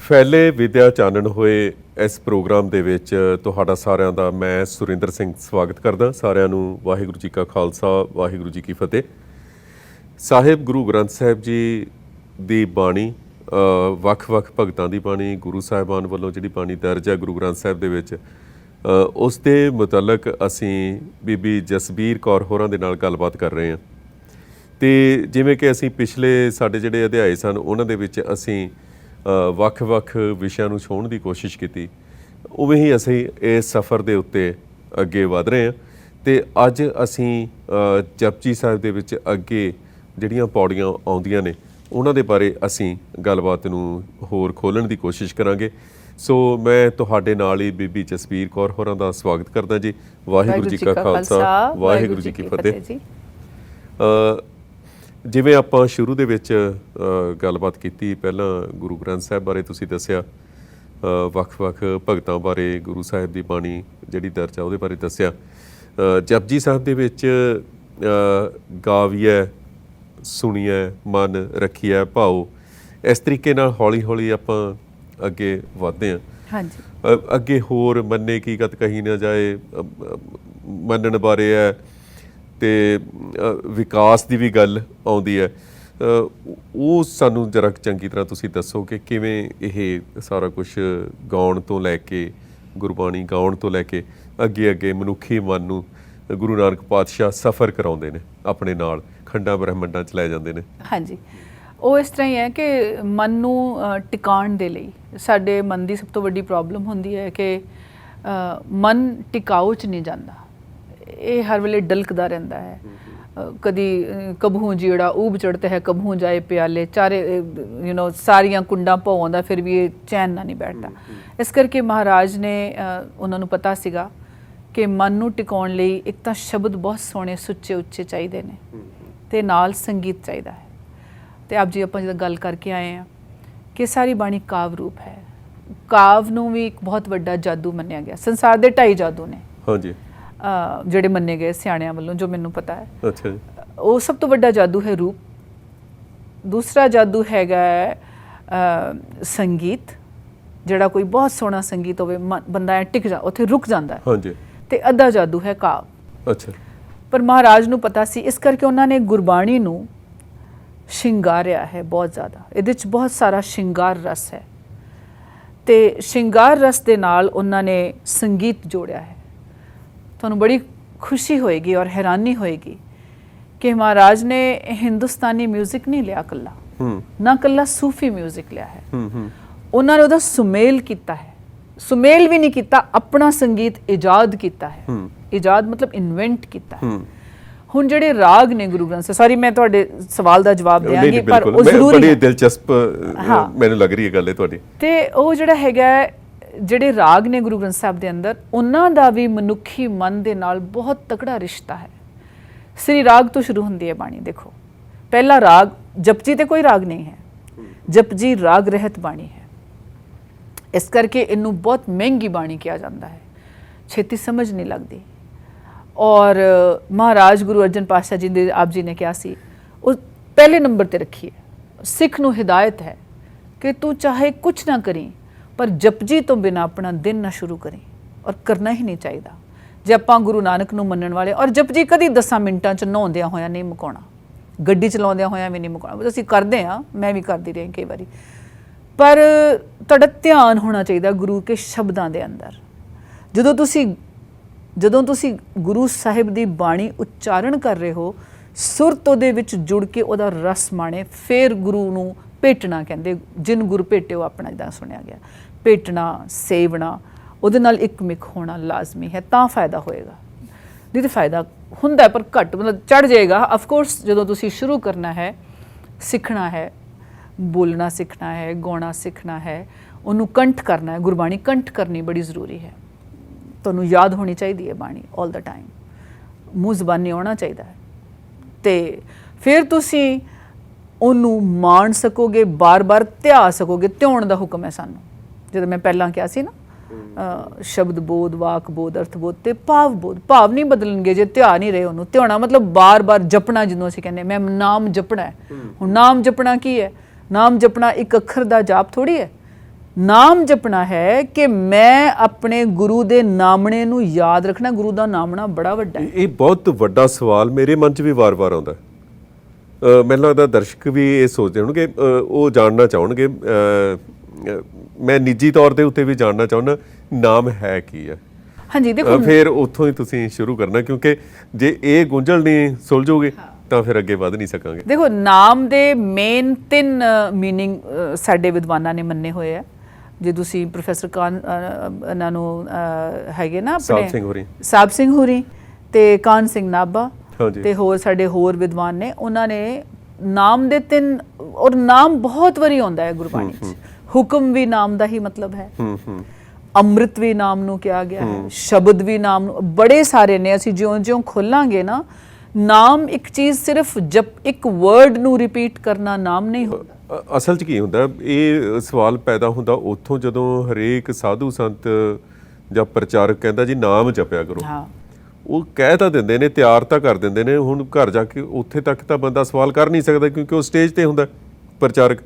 फैले विद्या चानण होए इस प्रोग्राम दे विच तुहाडा सारिਆਂ ਦਾ मैं सुरिंदर सिंह स्वागत करदा। सारिਆਂ ਨੂੰ वाहिगुरू जी का खालसा वाहिगुरू जी की फतेह। ਸਾਹਿਬ ਗੁਰੂ ਗ੍ਰੰਥ ਸਾਹਿਬ ਜੀ ਦੀ ਬਾਣੀ ਵੱਖ-ਵੱਖ ਭਗਤਾਂ ਦੀ ਬਾਣੀ ਗੁਰੂ ਸਾਹਿਬਾਨ ਵੱਲੋਂ ਜਿਹੜੀ ਬਾਣੀ ਦਰਜ ਹੈ ਗੁਰੂ ਗ੍ਰੰਥ ਸਾਹਿਬ ਦੇ ਵਿੱਚ ਉਸ ਦੇ ਮੁਤਲਕ ਅਸੀਂ ਬੀਬੀ ਜਸਬੀਰ ਕੌਰ ਹੋਰਾਂ ਦੇ ਨਾਲ ਗੱਲਬਾਤ ਕਰ ਰਹੇ ਹਾਂ। ਤੇ ਜਿਵੇਂ ਕਿ ਅਸੀਂ ਪਿਛਲੇ ਸਾਡੇ ਜਿਹੜੇ ਅਧਿਆਏ ਸਨ ਉਹਨਾਂ ਦੇ ਵਿੱਚ ਅਸੀਂ ਵੱਖ-ਵੱਖ ਵਿਸ਼ਿਆਂ ਨੂੰ ਛੋਹਣ ਦੀ ਕੋਸ਼ਿਸ਼ ਕੀਤੀ, ਉਵੇਂ ਹੀ ਅਸੀਂ ਇਸ ਸਫ਼ਰ ਦੇ ਉੱਤੇ ਅੱਗੇ ਵਧ ਰਹੇ ਹਾਂ। ਤੇ ਅੱਜ ਅਸੀਂ ਜਪਜੀ ਸਾਹਿਬ ਦੇ ਵਿੱਚ ਅੱਗੇ ਜਿਹੜੀਆਂ ਪੌੜੀਆਂ ਆਉਂਦੀਆਂ ਨੇ ਉਹਨਾਂ ਦੇ ਬਾਰੇ ਅਸੀਂ ਗੱਲਬਾਤ ਨੂੰ ਹੋਰ ਖੋਲ੍ਹਣ ਦੀ ਕੋਸ਼ਿਸ਼ ਕਰਾਂਗੇ। ਸੋ ਮੈਂ ਤੁਹਾਡੇ ਨਾਲ ਹੀ ਬੀਬੀ ਜਸਬੀਰ ਕੌਰ ਹੋਰਾਂ ਦਾ ਸਵਾਗਤ ਕਰਦਾ ਜੀ। ਵਾਹਿਗੁਰੂ ਜੀ ਕਾ ਖਾਲਸਾ ਵਾਹਿਗੁਰੂ ਜੀ ਕੀ ਫਤਿਹ। ਜਿਵੇਂ ਆਪਾਂ ਸ਼ੁਰੂ ਦੇ ਵਿੱਚ ਗੱਲਬਾਤ ਕੀਤੀ, ਪਹਿਲਾਂ ਗੁਰੂ ਗ੍ਰੰਥ ਸਾਹਿਬ ਬਾਰੇ ਤੁਸੀਂ ਦੱਸਿਆ, ਵੱਖ-ਵੱਖ ਭਗਤਾਂ ਬਾਰੇ, ਗੁਰੂ ਸਾਹਿਬ ਦੀ ਬਾਣੀ ਜਿਹੜੀ ਦਰਜ ਆ ਉਹਦੇ ਬਾਰੇ ਦੱਸਿਆ। ਜਪਜੀ ਸਾਹਿਬ ਦੇ ਵਿੱਚ ਗਾਵੀਐ ਸੁਣੀਐ ਮਨ ਰੱਖੀਐ ਭਾਓ, ਇਸ ਤਰੀਕੇ ਨਾਲ ਹੌਲੀ ਹੌਲੀ ਆਪਾਂ ਅੱਗੇ ਵਧਦੇ ਹਾਂ। ਹਾਂਜੀ, ਅੱਗੇ ਹੋਰ ਮੰਨੇ ਕੀ ਗਤ ਕਹੀ ਨਾ ਜਾਏ ਮੰਨਣ ਬਾਰੇ ਹੈ ਤੇ ਵਿਕਾਸ ਦੀ ਵੀ ਗੱਲ ਆਉਂਦੀ ਹੈ। ਉਹ ਸਾਨੂੰ ਜਰਾ ਚੰਗੀ ਤਰ੍ਹਾਂ ਤੁਸੀਂ ਦੱਸੋ ਕਿ ਕਿਵੇਂ ਇਹ ਸਾਰਾ ਕੁਛ ਗਾਉਣ ਤੋਂ ਲੈ ਕੇ, ਗੁਰਬਾਣੀ ਗਾਉਣ ਤੋਂ ਲੈ ਕੇ ਅੱਗੇ ਅੱਗੇ ਮਨੁੱਖੀ ਮਨ ਨੂੰ ਗੁਰੂ ਨਾਨਕ ਪਾਤਸ਼ਾਹ ਸਫ਼ਰ ਕਰਾਉਂਦੇ ਨੇ, ਆਪਣੇ ਨਾਲ ਖੰਡਾਂ ਬ੍ਰਹਿਮੰਡਾਂ 'ਚ ਲੈ ਜਾਂਦੇ ਨੇ। ਹਾਂਜੀ, ਉਹ ਇਸ ਤਰ੍ਹਾਂ ਹੀ ਹੈ ਕਿ ਮਨ ਨੂੰ ਟਿਕਾਉਣ ਦੇ ਲਈ ਸਾਡੇ ਮਨ ਦੀ ਸਭ ਤੋਂ ਵੱਡੀ ਪ੍ਰੋਬਲਮ ਹੁੰਦੀ ਹੈ ਕਿ ਮਨ ਟਿਕਾਊ 'ਚ ਨਹੀਂ ਜਾਂਦਾ, ਇਹ ਹਰ ਵੇਲੇ ਡਲਕਦਾ ਰਹਿੰਦਾ ਹੈ। ਕਦੀ ਕਬਹੂ ਜਿਹੜਾ ਊਬ ਚੜ੍ਹਤੇ ਹੈ ਕਬਹੂ ਜਾਏ ਪਿਆਲੇ ਚਾਰੇ ਸਾਰੀਆਂ ਕੁੰਡਾਂ ਭੌਂਦਾ ਫਿਰ ਵੀ ਇਹ ਚੈਨ ਨਾਲ ਨਹੀਂ ਬੈਠਦਾ। ਇਸ ਕਰਕੇ ਮਹਾਰਾਜ ਨੇ ਉਹਨਾਂ ਨੂੰ ਪਤਾ ਸੀਗਾ ਕਿ ਮਨ ਨੂੰ ਟਿਕਾਉਣ ਲਈ ਇੱਕ ਤਾਂ ਸ਼ਬਦ ਬਹੁਤ ਸੋਹਣੇ ਸੁੱਚੇ ਉੱਚੇ ਚਾਹੀਦੇ ਨੇ ਅਤੇ ਨਾਲ ਸੰਗੀਤ ਚਾਹੀਦਾ ਹੈ। ਅਤੇ ਆਪ ਜੀ ਆਪਾਂ ਜਦੋਂ ਗੱਲ ਕਰਕੇ ਆਏ ਹਾਂ ਕਿ ਸਾਰੀ ਬਾਣੀ ਕਾਵ ਰੂਪ ਹੈ, ਕਾਵ ਨੂੰ ਵੀ ਇੱਕ ਬਹੁਤ ਵੱਡਾ ਜਾਦੂ ਮੰਨਿਆ ਗਿਆ। ਸੰਸਾਰ ਦੇ 2.5 ਜਾਦੂ ਨੇ ਹਾਂਜੀ ਜਿਹੜੇ ਮੰਨੇ ਗਏ ਸਿਆਣਿਆਂ ਵੱਲੋਂ, ਜੋ ਮੈਨੂੰ ਪਤਾ ਹੈ। ਅੱਛਾ ਜੀ। ਉਹ ਸਭ ਤੋਂ ਵੱਡਾ ਜਾਦੂ ਹੈ ਰੂਪ, ਦੂਸਰਾ ਜਾਦੂ ਹੈਗਾ ਸੰਗੀਤ, ਜਿਹੜਾ ਕੋਈ ਬਹੁਤ ਸੋਹਣਾ ਸੰਗੀਤ ਹੋਵੇ ਬੰਦਾ ਐ ਟਿਕ ਜਾ ਉੱਥੇ ਰੁਕ ਜਾਂਦਾ ਹੈ। ਹਾਂਜੀ। ਅਤੇ ਅੱਧਾ ਜਾਦੂ ਹੈ ਕਾਵ। ਅੱਛਾ। ਪਰ ਮਹਾਰਾਜ ਨੂੰ ਪਤਾ ਸੀ, ਇਸ ਕਰਕੇ ਉਹਨਾਂ ਨੇ ਗੁਰਬਾਣੀ ਨੂੰ ਸ਼ਿੰਗਾਰਿਆ ਹੈ ਬਹੁਤ ਜ਼ਿਆਦਾ। ਇਹਦੇ 'ਚ ਬਹੁਤ ਸਾਰਾ ਸ਼ਿੰਗਾਰ ਰਸ ਹੈ ਅਤੇ ਸ਼ਿੰਗਾਰ ਰਸ ਦੇ ਨਾਲ ਉਹਨਾਂ ਨੇ ਸੰਗੀਤ ਜੋੜਿਆ ਹੈ। ਤੁਹਾਨੂੰ ਬੜੀ ਖੁਸ਼ੀ ਹੋਏਗੀ ਔਰ ਹੈਰਾਨੀ ਹੋਏਗੀ ਕਿ ਮਹਾਰਾਜ ਨੇ ਹਿੰਦੁਸਤਾਨੀ ਮਿਊਜ਼ਿਕ ਨਹੀਂ ਲਿਆ ਇਕੱਲਾ, ਨਾ ਇਕੱਲਾ ਸੂਫੀ ਮਿਊਜ਼ਿਕ ਲਿਆ ਹੈ। ਉਹਨਾਂ ਨੇ ਉਹਦਾ ਸੁਮੇਲ ਕੀਤਾ ਹੈ, ਸੁਮੇਲ ਵੀ ਨਹੀਂ ਕੀਤਾ, ਆਪਣਾ ਸੰਗੀਤ ਇਜਾਦ ਕੀਤਾ ਹੈ। ਇਜਾਦ ਮਤਲਬ ਇਨਵੈਂਟ ਕੀਤਾ ਹੈ। ਹੁਣ ਜਿਹੜੇ ਰਾਗ ਨੇ ਗੁਰੂ ਗ੍ਰੰਥ ਸਾਹਿਬ, ਸੌਰੀ ਮੈਂ ਤੁਹਾਡੇ ਸਵਾਲ ਦਾ ਜਵਾਬ ਦਿਆਂਗੀ ਪਰ ਉਹ ਜ਼ਰੂਰੀ ਬੜੀ ਦਿਲਚਸਪ ਮੈਨੂੰ ਲੱਗ ਰਹੀ ਹੈ ਗੱਲ ਤੁਹਾਡੀ। ਤੇ ਉਹ ਜਿਹੜਾ ਹੈਗਾ ਜਿਹੜੇ ਰਾਗ ਨੇ ਗੁਰੂ ਗ੍ਰੰਥ ਸਾਹਿਬ ਦੇ ਅੰਦਰ, ਉਹਨਾਂ ਦਾ ਵੀ ਮਨੁੱਖੀ ਮਨ ਦੇ ਨਾਲ ਬਹੁਤ ਤਕੜਾ ਰਿਸ਼ਤਾ ਹੈ। ਸ੍ਰੀ ਰਾਗ ਤੋਂ ਸ਼ੁਰੂ ਹੁੰਦੀ ਹੈ ਬਾਣੀ। ਦੇਖੋ, ਪਹਿਲਾ ਰਾਗ ਜਪਜੀ ਤੇ ਕੋਈ ਰਾਗ ਨਹੀਂ ਹੈ, ਜਪਜੀ ਰਾਗ ਰਹਿਤ ਬਾਣੀ ਹੈ। ਇਸ ਕਰਕੇ ਇਹਨੂੰ ਬਹੁਤ ਮਹਿੰਗੀ ਬਾਣੀ ਕਿਹਾ ਜਾਂਦਾ ਹੈ, ਛੇਤੀ ਸਮਝ ਨਹੀਂ ਲੱਗਦੀ। ਔਰ ਮਹਾਰਾਜ ਗੁਰੂ ਅਰਜਨ ਪਾਤਸ਼ਾਹ ਜੀ ਦੇ ਆਪ ਜੀ ਨੇ ਕਿਹਾ ਸੀ, ਉਹ ਪਹਿਲੇ ਨੰਬਰ 'ਤੇ ਰੱਖੀ ਹੈ। ਸਿੱਖ ਨੂੰ ਹਿਦਾਇਤ ਹੈ ਕਿ ਤੂੰ ਚਾਹੇ ਕੁਛ ਨਾ ਕਰੀ ਪਰ ਜਪਜੀ ਤੋਂ ਬਿਨਾਂ ਆਪਣਾ ਦਿਨ ਨਾ ਸ਼ੁਰੂ ਕਰੀ, ਔਰ ਕਰਨਾ ਹੀ ਨਹੀਂ ਚਾਹੀਦਾ ਜੇ ਆਪਾਂ ਗੁਰੂ ਨਾਨਕ ਨੂੰ ਮੰਨਣ ਵਾਲੇ। ਔਰ ਜਪਜੀ ਕਦੀ 10 ਮਿੰਟਾਂ 'ਚ ਨਹਾਉਂਦਿਆਂ ਹੋਇਆਂ ਨਹੀਂ ਮੁਕਾਉਣਾ, ਗੱਡੀ ਚਲਾਉਂਦਿਆਂ ਹੋਇਆਂ ਵੀ ਨਹੀਂ ਮੁਕਾਉਣਾ। ਅਸੀਂ ਕਰਦੇ ਹਾਂ, ਮੈਂ ਵੀ ਕਰਦੀ ਰਹੀ ਕਈ ਵਾਰੀ, ਪਰ ਤੁਹਾਡਾ ਧਿਆਨ ਹੋਣਾ ਚਾਹੀਦਾ ਗੁਰੂ ਕੇ ਸ਼ਬਦਾਂ ਦੇ ਅੰਦਰ। ਜਦੋਂ ਤੁਸੀਂ ਗੁਰੂ ਸਾਹਿਬ ਦੀ ਬਾਣੀ ਉਚਾਰਨ ਕਰ ਰਹੇ ਹੋ, ਸੁਰਤ ਉਹਦੇ ਵਿੱਚ ਜੁੜ ਕੇ ਉਹਦਾ ਰਸ ਮਾਣੇ, ਫਿਰ ਗੁਰੂ ਨੂੰ ਭੇਟਣਾ ਕਹਿੰਦੇ। ਜਿਨ ਗੁਰ ਭੇਟਿਓ ਆਪਣਾ, ਜਿੱਦਾਂ ਸੁਣਿਆ ਗਿਆ, ਭੇਟਣਾ ਸੇਵਣਾ, ਉਹਦੇ ਨਾਲ ਇੱਕਮਿਕ ਹੋਣਾ ਲਾਜ਼ਮੀ ਹੈ, ਤਾਂ ਫਾਇਦਾ ਹੋਏਗਾ। ਨਹੀਂ ਤਾਂ ਫਾਇਦਾ ਹੁੰਦਾ ਪਰ ਘੱਟ, ਮਤਲਬ ਚੜ੍ਹ ਜਾਏਗਾ। ਅਫਕੋਰਸ ਜਦੋਂ ਤੁਸੀਂ ਸ਼ੁਰੂ ਕਰਨਾ ਹੈ, ਸਿੱਖਣਾ ਹੈ, ਬੋਲਣਾ ਸਿੱਖਣਾ ਹੈ, ਗਾਉਣਾ ਸਿੱਖਣਾ ਹੈ, ਉਹਨੂੰ ਕੰਠ ਕਰਨਾ ਹੈ। ਗੁਰਬਾਣੀ ਕੰਠ ਕਰਨੀ ਬੜੀ ਜ਼ਰੂਰੀ ਹੈ। ਤੁਹਾਨੂੰ ਯਾਦ ਹੋਣੀ ਚਾਹੀਦੀ ਹੈ ਬਾਣੀ ਆਲ ਦਾ ਟਾਈਮ, ਮੂੰਹ ਜ਼ਬਾਨੀ ਆਉਣਾ ਚਾਹੀਦਾ ਹੈ, ਅਤੇ ਫਿਰ ਤੁਸੀਂ ਉਹਨੂੰ ਮਾਣ ਸਕੋਗੇ, ਬਾਰ-ਬਾਰ ਧਿਆ ਸਕੋਗੇ। ਧਿਆਉਣ ਦਾ ਹੁਕਮ ਹੈ ਸਾਨੂੰ, ਜਦੋਂ ਮੈਂ ਪਹਿਲਾਂ ਕਿਹਾ ਸੀ ਨਾ, ਸ਼ਬਦ ਬੋਧ, ਵਾਕ ਬੋਧ, ਅਰਥ ਬੋਧ ਅਤੇ ਭਾਵ ਬੋਧ। ਭਾਵ ਨਹੀਂ ਬਦਲਣਗੇ ਜੇ ਧਿਆ ਨਹੀਂ ਰਹੇ ਉਹਨੂੰ। ਧਿਆਉਣਾ ਮਤਲਬ ਬਾਰ-ਬਾਰ ਜਪਣਾ, ਜਿਹਨੂੰ ਅਸੀਂ ਕਹਿੰਦੇ ਮੈਂ ਨਾਮ ਜਪਣਾ ਹੈ। ਹੁਣ ਨਾਮ ਜਪਣਾ ਕੀ ਹੈ? ਨਾਮ ਜਪਣਾ ਇੱਕ ਅੱਖਰ ਦਾ ਜਾਪ ਥੋੜ੍ਹੀ ਹੈ, ਨਾਮ ਜਪਣਾ ਹੈ ਕਿ ਮੈਂ ਆਪਣੇ ਗੁਰੂ ਦੇ ਨਾਮਣੇ ਨੂੰ ਯਾਦ ਰੱਖਣਾ। ਗੁਰੂ ਦਾ ਨਾਮਣਾ ਬੜਾ ਵੱਡਾ ਹੈ। ਇਹ ਬਹੁਤ ਵੱਡਾ ਸਵਾਲ ਮੇਰੇ ਮਨ 'ਚ ਵੀ ਵਾਰ-ਵਾਰ ਆਉਂਦਾ। ਮੈਨੂੰ ਲੱਗਦਾ ਦਰਸ਼ਕ ਵੀ ਇਹ ਸੋਚਦੇ ਹੋਣਗੇ, ਉਹ ਜਾਣਨਾ ਚਾਹਣਗੇ, ਮੈਂ ਨਿੱਜੀ ਤੌਰ ਦੇ ਉੱਤੇ ਵੀ ਜਾਣਨਾ ਚਾਹੁੰਦਾ, ਨਾਮ ਹੈ ਕੀ ਹੈ। ਹਾਂਜੀ ਦੇਖੋ, ਫਿਰ ਉੱਥੋਂ ਹੀ ਤੁਸੀਂ ਸ਼ੁਰੂ ਕਰਨਾ, ਕਿਉਂਕਿ ਜੇ ਇਹ ਗੁੰਝਲ ਨਹੀਂ ਸੁਲਝੋਗੇ ਤਾਂ ਫਿਰ ਅੱਗੇ ਵਧ ਨਹੀਂ ਸਕਾਂਗੇ। ਦੇਖੋ, ਨਾਮ ਦੇ ਮੇਨ 3 ਮੀਨਿੰਗ ਸਾਡੇ ਵਿਦਵਾਨਾਂ ਨੇ ਮੰਨੇ ਹੋਏ ਆ। ਜੇ ਤੁਸੀਂ ਪ੍ਰੋਫੈਸਰ ਕਾਨ ਇਹਨਾਂ ਨੂੰ ਹੈਗੇ ਨਾ ਆਪਣੇ ਸਾਹਿਬ ਸਿੰਘ ਹੋਰੀ ਤੇ ਕਾਨ ਸਿੰਘ ਨਾਭਾ ਤੇ ਹੋਰ ਸਾਡੇ ਹੋਰ ਵਿਦਵਾਨ ਨੇ, ਉਹਨਾਂ ਨੇ ਨਾਮ ਦੇ 3, ਔਰ ਨਾਮ ਬਹੁਤ ਵਾਰੀ ਆਉਂਦਾ ਹੈ ਗੁਰਬਾਣੀ 'ਚ। ਹੁਕਮ ਵੀ ਨਾਮ ਦਾ ਹੀ ਮਤਲਬ ਹੈ, ਅੰਮ੍ਰਿਤ ਵੀ ਨਾਮ ਨੂੰ ਕਿਹਾ ਗਿਆ ਹੈ, ਸ਼ਬਦ ਵੀ ਨਾਮ ਨੂੰ, ਬੜੇ ਸਾਰੇ ਨੇ। ਅਸੀਂ ਜਿਉਂ-ਜਿਉਂ ਖੋਲਾਂਗੇ ਨਾ, ਨਾਮ ਇੱਕ ਚੀਜ਼ ਸਿਰਫ ਇੱਕ ਵਰਡ ਨੂੰ ਰਿਪੀਟ ਕਰਨਾ ਨਾਮ ਨਹੀਂ ਹੁੰਦਾ। ਅਸਲ 'ਚ ਕੀ ਹੁੰਦਾ, ਇਹ ਸਵਾਲ ਪੈਦਾ ਹੁੰਦਾ ਉੱਥੋਂ ਜਦੋਂ ਹਰੇਕ ਸਾਧੂ ਸੰਤ ਜਾਂ ਪ੍ਰਚਾਰਕ ਕਹਿੰਦਾ ਜੀ ਨਾਮ ਜਪਿਆ ਕਰੋ। ਉਹ ਕਹਿ ਤਾਂ ਦਿੰਦੇ ਨੇ, ਤਿਆਰ ਤਾਂ ਕਰ ਦਿੰਦੇ ਨੇ, ਹੁਣ ਘਰ ਜਾ ਕੇ ਉੱਥੇ ਤੱਕ ਤਾਂ ਬੰਦਾ ਸਵਾਲ ਕਰ ਨਹੀਂ ਸਕਦਾ, ਕਿਉਂਕਿ ਉਹ ਸਟੇਜ ਤੇ ਹੁੰਦਾ ਪ੍ਰਚਾਰਕ।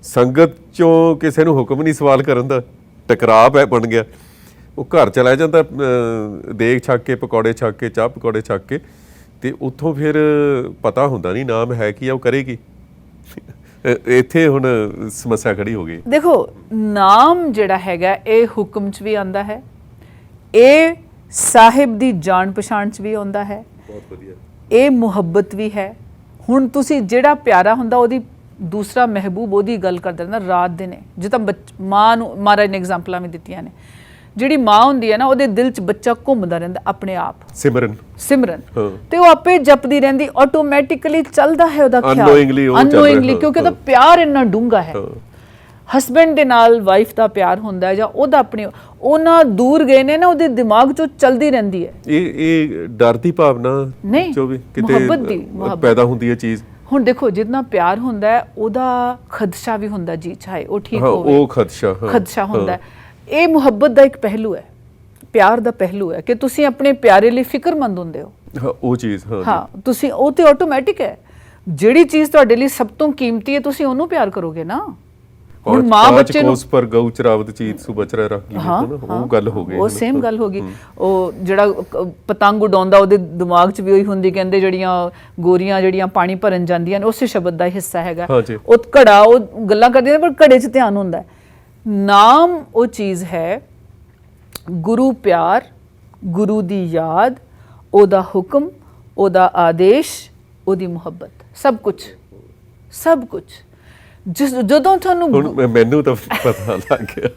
ਸੰਗਤ 'ਚੋਂ ਕਿਸੇ ਨੂੰ ਹੁਕਮ ਨਹੀਂ ਸਵਾਲ ਕਰਨ ਦਾ, ਟਕਰਾਅ ਬਣ ਗਿਆ। ਉਹ ਘਰ ਚਲਾ ਜਾਂਦਾ ਦੇਗ ਛੱਕ ਕੇ, ਪਕੌੜੇ ਛੱਕ ਕੇ, ਚਾਹ ਪਕੌੜੇ ਛੱਕ ਕੇ, ਤੇ ਉੱਥੋਂ ਫਿਰ ਪਤਾ ਹੁੰਦਾ ਨਹੀਂ ਨਾਮ ਹੈ ਕੀ ਆ, ਉਹ ਕਰੇਗੀ। ਇੱਥੇ ਹੁਣ ਸਮੱਸਿਆ ਖੜੀ ਹੋ ਗਈ। ਦੇਖੋ, ਨਾਮ ਜਿਹੜਾ ਹੈਗਾ ਇਹ ਹੁਕਮ 'ਚ ਵੀ ਆਉਂਦਾ ਹੈ, ਇਹ ਸਾਹਿਬ ਦੀ ਜਾਣ ਪਛਾਣ 'ਚ ਵੀ ਆਉਂਦਾ ਹੈ, ਬਹੁਤ ਵਧੀਆ, ਇਹ ਮੁਹੱਬਤ ਵੀ ਹੈ। ਹੁਣ ਤੁਸੀਂ ਜਿਹੜਾ ਪਿਆਰਾ ਹੁੰਦਾ, ਉਹਦੀ ਦੂਸਰਾ ਮਹਿਬੂਬ ਉਹਦੀ ਗੱਲ ਕਰਦੇ ਰਹਿੰਦਾ ਰਾਤ ਦਿਨੇ। ਜਿੱਦਾਂ ਮਾਂ ਨੂੰ ਮਹਾਰਾਜ ਨੇ ਐਗਜ਼ਾਮਪਲਾਂ ਵੀ ਦਿੱਤੀਆਂ ਨੇ। ਜਿਹੜੀ ਮਾਂ ਹੁੰਦੀ ਹੈ ਨਾ, ਉਹਦੇ ਦਿਲ 'ਚ ਬੱਚਾ ਘੁੰਮਦਾ ਰਹਿੰਦਾ ਆਪਣੇ ਆਪ, ਸਿਮਰਨ ਤੇ ਉਹ ਆਪੇ ਜਪਦੀ ਰਹਿੰਦੀ, ਆਟੋਮੈਟਿਕਲੀ ਚੱਲਦਾ ਹੈ ਉਹਦਾ ਖਿਆਲ, ਅਨਨੋਇੰਗਲੀ, ਕਿਉਂਕਿ ਉਹਦਾ ਪਿਆਰ ਇੰਨਾ ਡੂੰਘਾ ਹੈ। ਹਸਬੈਂਡ ਦੇ ਨਾਲ ਵਾਈਫ ਦਾ ਪਿਆਰ ਹੁੰਦਾ ਹੈ, ਜਾਂ ਉਹਦਾ ਆਪਣੇ, ਉਹਨਾਂ ਦੂਰ ਗਏ ਨੇ ਨਾ, ਉਹਦੇ ਦਿਮਾਗ 'ਚੋਂ ਚਲਦੀ ਰਹਿੰਦੀ ਹੈ। ਇਹ ਡਰ ਦੀ ਭਾਵਨਾ ਜੋ ਵੀ ਕਿਤੇ ਪੈਦਾ ਹੁੰਦੀ ਹੈ ਚੀਜ਼। ਹੁਣ ਦੇਖੋ, ਜਿੰਨਾ ਪਿਆਰ ਹੁੰਦਾ ਹੈ ਉਹਦਾ ਖਦਸ਼ਾ ਵੀ ਹੁੰਦਾ ਜੀ, ਚਾਹੇ ਉਹ ਠੀਕ ਹੋਵੇ, ਉਹ ਖਦਸ਼ਾ ਹੁੰਦਾ ਹੈ। ਇਹ ਮੁਹੱਬਤ ਦਾ ਇੱਕ ਪਹਿਲੂ ਹੈ, ਪਿਆਰ ਦਾ ਪਹਿਲੂ ਹੈ, ਕਿ ਤੁਸੀਂ ਆਪਣੇ ਪਿਆਰੇ ਲਈ ਫਿਕਰਮੰਦ ਹੁੰਦੇ ਹੋ। ਉਹ ਚੀਜ਼ ਤੁਸੀਂ, ਉਹ ਤੇ ਆਟੋਮੈਟਿਕ ਹੈ। ਜਿਹੜੀ ਚੀਜ਼ ਤੁਹਾਡੇ ਲਈ ਸਭ ਤੋਂ ਕੀਮਤੀ ਹੈ, ਤੁਸੀਂ ਉਹਨੂੰ ਪਿਆਰ ਕਰੋਗੇ ਨਾ। ਹੁਣ ਮਾਂ ਬੱਚੇ ਨੂੰ, ਪਰ ਗਊ ਚਰਾਵਤ ਚੀਜ਼ ਸੁ ਬਚਰਾ ਰੱਖ ਗਈ, ਉਹ ਗੱਲ ਹੋ ਗਈ, ਉਹ ਸੇਮ ਗੱਲ ਹੋ ਗਈ। ਉਹ ਜਿਹੜਾ ਪਤੰਗ ਉਡਾਉਂਦਾ, ਉਹਦੇ ਦਿਮਾਗ 'ਚ ਵੀ ਉਹੀ ਹੁੰਦੀ, ਕਹਿੰਦੇ ਜਿਹੜੀਆਂ ਗੋਰੀਆਂ ਜਿਹੜੀਆਂ ਪਾਣੀ ਭਰਨ ਜਾਂਦੀਆਂ ਨੇ, ਉਸੇ ਸ਼ਬਦ ਦਾ ਹਿੱਸਾ ਹੈਗਾ ਉਹ ਘੜਾ। ਉਹ ਗੱਲਾਂ ਕਰਦੀਆਂ ਨੇ, ਪਰ ਘੜੇ 'ਚ ਧਿਆਨ ਹੁੰਦਾ। ਨਾਮ ਉਹ ਚੀਜ਼ ਹੈ, ਗੁਰੂ ਪਿਆਰ, ਗੁਰੂ ਦੀ ਯਾਦ, ਉਹਦਾ ਹੁਕਮ, ਉਹਦਾ ਆਦੇਸ਼, ਉਹਦੀ ਮੁਹੱਬਤ, ਸਭ ਕੁਝ। ਜਦੋਂ ਤੁਹਾਨੂੰ, ਮੈਨੂੰ ਤਾਂ ਪਤਾ ਲੱਗ ਗਿਆ,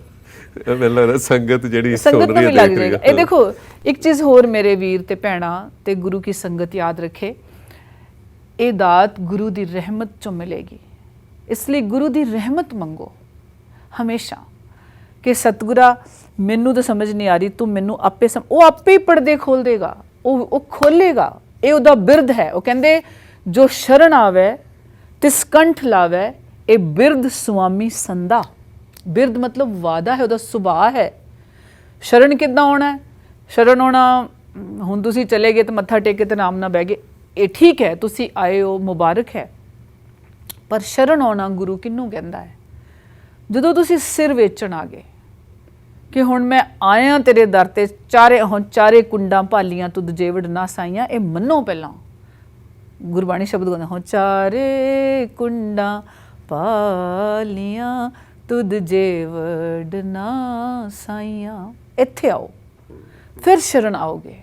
ਮੈਨੂੰ ਲੱਗਦਾ ਸੰਗਤ ਜਿਹੜੀ ਸੁਣ ਰਹੀ ਹੈ, ਦੇਖ ਰਹੀ ਹੈ। ਇਹ ਦੇਖੋ, ਇੱਕ ਚੀਜ਼ ਹੋਰ ਮੇਰੇ ਵੀਰ ਤੇ ਭੈਣਾਂ ਤੇ ਗੁਰੂ ਕੀ ਸੰਗਤ ਯਾਦ ਰੱਖੇ, ਇਹ ਦਾਤ ਗੁਰੂ ਦੀ ਰਹਿਮਤ ਚੋਂ ਮਿਲੇਗੀ। ਇਸ ਲਈ ਗੁਰੂ ਦੀ ਰਹਿਮਤ ਮੰਗੋ ਹਮੇਸ਼ਾ, ਕਿ ਸਤਿਗੁਰਾ ਮੈਨੂੰ ਤਾਂ ਸਮਝ ਨਹੀਂ ਆ ਰਹੀ, ਤੂੰ ਮੈਨੂੰ ਆਪੇ ਉਹ ਆਪੇ ਹੀ ਪਰਦੇ ਖੋਲ ਦੇਗਾ, ਉਹ ਖੋਲੇਗਾ। ਇਹ ਉਹਦਾ ਬਿਰਧ ਹੈ। ਉਹ ਕਹਿੰਦੇ ਜੋ ਸ਼ਰਨ ਆਵੇ ਤਿਸ ਕੰਠ ਲਾਵੇ, ਇਹ ਬਿਰਧ ਸੁਆਮੀ ਸੰਦਾ। ਬਿਰਧ ਮਤਲਬ ਵਾਦਾ ਹੈ, ਉਹਦਾ ਸੁਭਾਅ ਹੈ। ਸ਼ਰਨ ਕਿੱਦਾਂ ਆਉਣਾ? ਸ਼ਰਨ ਆਉਣਾ, ਹੁਣ ਤੁਸੀਂ ਚਲੇ ਗਏ ਤੇ ਮੱਥਾ ਟੇਕ ਕੇ ਤੇ ਆਰਾਮ ਨਾਲ ਬਹਿ ਗਏ, ਇਹ ਠੀਕ ਹੈ, ਤੁਸੀਂ ਆਏ ਹੋ, ਮੁਬਾਰਕ ਹੈ। ਪਰ ਸ਼ਰਨ ਆਉਣਾ ਗੁਰੂ ਕਿਹਨੂੰ ਕਹਿੰਦਾ ਹੈ? ਜਦੋਂ ਤੁਸੀਂ ਸਿਰ ਵੇਚਣ ਆ ਗਏ ਕਿ ਹੁਣ ਮੈਂ ਆਇਆ ਤੇਰੇ ਦਰ ਤੇ, ਚਾਰੇ ਕੁੰਡਾਂ ਭਾਲੀਆਂ ਤੁਧ ਜੇਵੜ ਨਾ ਸਾਈਆਂ। ਇਹ ਮੰਨੋ ਪਹਿਲਾਂ, ਗੁਰਬਾਣੀ ਸ਼ਬਦ ਗਾਉਂਦਾ, ਹੋ ਚਾਰੇ ਕੁੰਡਾਂ ਭਾਲੀਆਂ ਤੁਧ ਜੇਵੜ ਨਾ ਸਾਈਆਂ। ਇੱਥੇ ਆਓ, ਫਿਰ ਸ਼ਰਨ ਆਓਗੇ,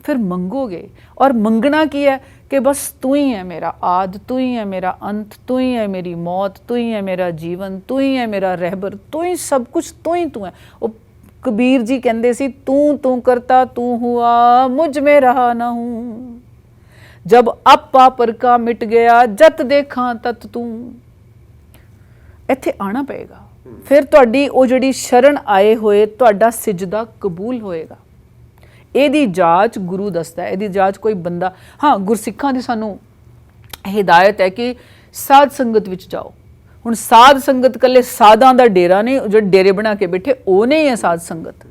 ਫਿਰ ਮੰਗੋਗੇ। ਔਰ ਮੰਗਣਾ ਕੀ ਹੈ? ਕਿ ਬਸ ਤੂੰ ਹੀ ਹੈ ਮੇਰਾ ਆਦ, ਤੂੰ ਹੀ ਹੈ ਮੇਰਾ ਅੰਤ, ਤੂੰ ਹੀ ਹੈ ਮੇਰੀ ਮੌਤ, ਤੂੰ ਹੀ ਹੈ ਮੇਰਾ ਜੀਵਨ, ਤੂੰ ਹੀ ਹੈ ਮੇਰਾ ਰਹਿਬਰ, ਤੂੰ ਹੀ ਸਭ ਕੁਛ, ਤੂੰ ਹੀ ਤੂੰ ਹੈ। ਉਹ ਕਬੀਰ ਜੀ ਕਹਿੰਦੇ ਸੀ, ਤੂੰ ਕਰਤਾ ਤੂੰ ਹੁਆ, ਮੁਝ ਮੇ ਰਹਾ ਨਾ ਹੂੰ, ਜਬ ਆਪਾ ਪਰ ਕਾ ਮਿਟ ਗਿਆ, ਜਤ ਦੇਖਾਂ ਤਤ ਤੂੰ। ਇੱਥੇ ਆਣਾ ਪਏਗਾ, ਫਿਰ ਤੁਹਾਡੀ ਉਹ ਜਿਹੜੀ ਸ਼ਰਨ ਆਏ ਹੋਏ ਤੁਹਾਡਾ ਸਿਜਦਾ ਕਬੂਲ ਹੋਏਗਾ। ਇਹਦੀ ਜਾਂਚ ਗੁਰੂ ਦੱਸਦਾ ਹੈ, ਇਹਦੀ ਜਾਂਚ ਕੋਈ ਬੰਦਾ, ਹਾਂ ਗੁਰਸਿੱਖਾਂ ਦੀ ਸਾਨੂੰ ਹਿਦਾਇਤ ਹੈ ਕਿ ਸਾਧ ਸੰਗਤ ਵਿੱਚ ਜਾਓ। ਹੁਣ ਸਾਧ ਸੰਗਤ ਇਕੱਲੇ ਸਾਧਾਂ ਦਾ ਡੇਰਾ ਨਹੀਂ, ਜਿਹੜੇ ਡੇਰੇ ਬਣਾ ਕੇ ਬੈਠੇ ਉਹ ਨਹੀਂ ਹੈ ਸਾਧ ਸੰਗਤ।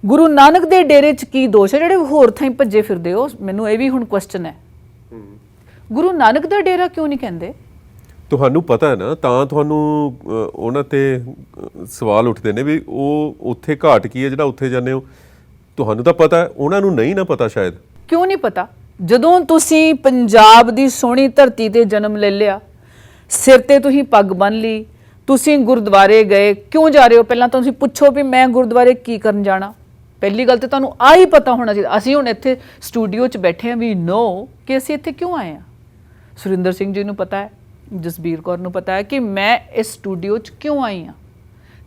ਗੁਰੂ ਨਾਨਕ ਦੇ ਡੇਰੇ 'ਚ ਕੀ ਦੋਸ਼ ਹੈ ਜਿਹੜੇ ਹੋਰ ਥਾਈਂ ਭੱਜੇ ਫਿਰਦੇ ਹੋ? ਮੈਨੂੰ ਇਹ ਵੀ ਹੁਣ ਕੁਐਸਚਨ ਹੈ, ਗੁਰੂ ਨਾਨਕ ਦਾ ਡੇਰਾ ਕਿਉਂ ਨਹੀਂ ਕਹਿੰਦੇ? ਤੁਹਾਨੂੰ ਪਤਾ ਹੈ ਨਾ, ਤਾਂ ਤੁਹਾਨੂੰ ਉਹਨਾਂ ਤੇ ਸਵਾਲ ਉੱਠਦੇ ਨੇ ਵੀ ਉਹ ਉੱਥੇ ਘਾਟ ਕੀ ਹੈ ਜਿਹੜਾ ਉੱਥੇ ਜਾਂਦੇ ਹੋ? ਤੁਹਾਨੂੰ ਤਾਂ ਪਤਾ ਹੈ, ਉਹਨਾਂ ਨੂੰ ਨਹੀਂ ਨਾ ਪਤਾ ਸ਼ਾਇਦ। ਕਿਉਂ ਨਹੀਂ ਪਤਾ? ਜਦੋਂ ਤੁਸੀਂ ਪੰਜਾਬ ਦੀ ਸੋਹਣੀ ਧਰਤੀ ਤੇ ਜਨਮ ਲੈ ਲਿਆ, ਸਿਰ ਤੇ ਤੁਸੀਂ ਪੱਗ ਬੰਨ੍ਹ ਲਈ, ਤੁਸੀਂ ਗੁਰਦੁਆਰੇ ਗਏ, ਕਿਉਂ ਜਾ ਰਹੇ ਹੋ? ਪਹਿਲਾਂ ਤਾਂ ਤੁਸੀਂ ਪੁੱਛੋ ਵੀ ਮੈਂ ਗੁਰਦੁਆਰੇ ਕੀ ਕਰਨ ਜਾਣਾ। ਪਹਿਲੀ ਗੱਲ ਤੇ ਤੁਹਾਨੂੰ ਆ ਹੀ ਪਤਾ ਹੋਣਾ ਚਾਹੀਦਾ। ਅਸੀਂ ਹੁਣ ਇੱਥੇ ਸਟੂਡੀਓ 'ਚ ਬੈਠੇ ਹਾਂ, ਵੀ ਨੋ ਕਿ ਅਸੀਂ ਇੱਥੇ ਕਿਉਂ ਆਏ ਹਾਂ। ਸੁਰਿੰਦਰ ਸਿੰਘ ਜੀ ਨੂੰ ਪਤਾ ਹੈ, ਜਸਬੀਰ ਕੌਰ ਨੂੰ ਪਤਾ ਹੈ ਕਿ ਮੈਂ ਇਸ ਸਟੂਡੀਓ 'ਚ ਕਿਉਂ ਆਈ ਹਾਂ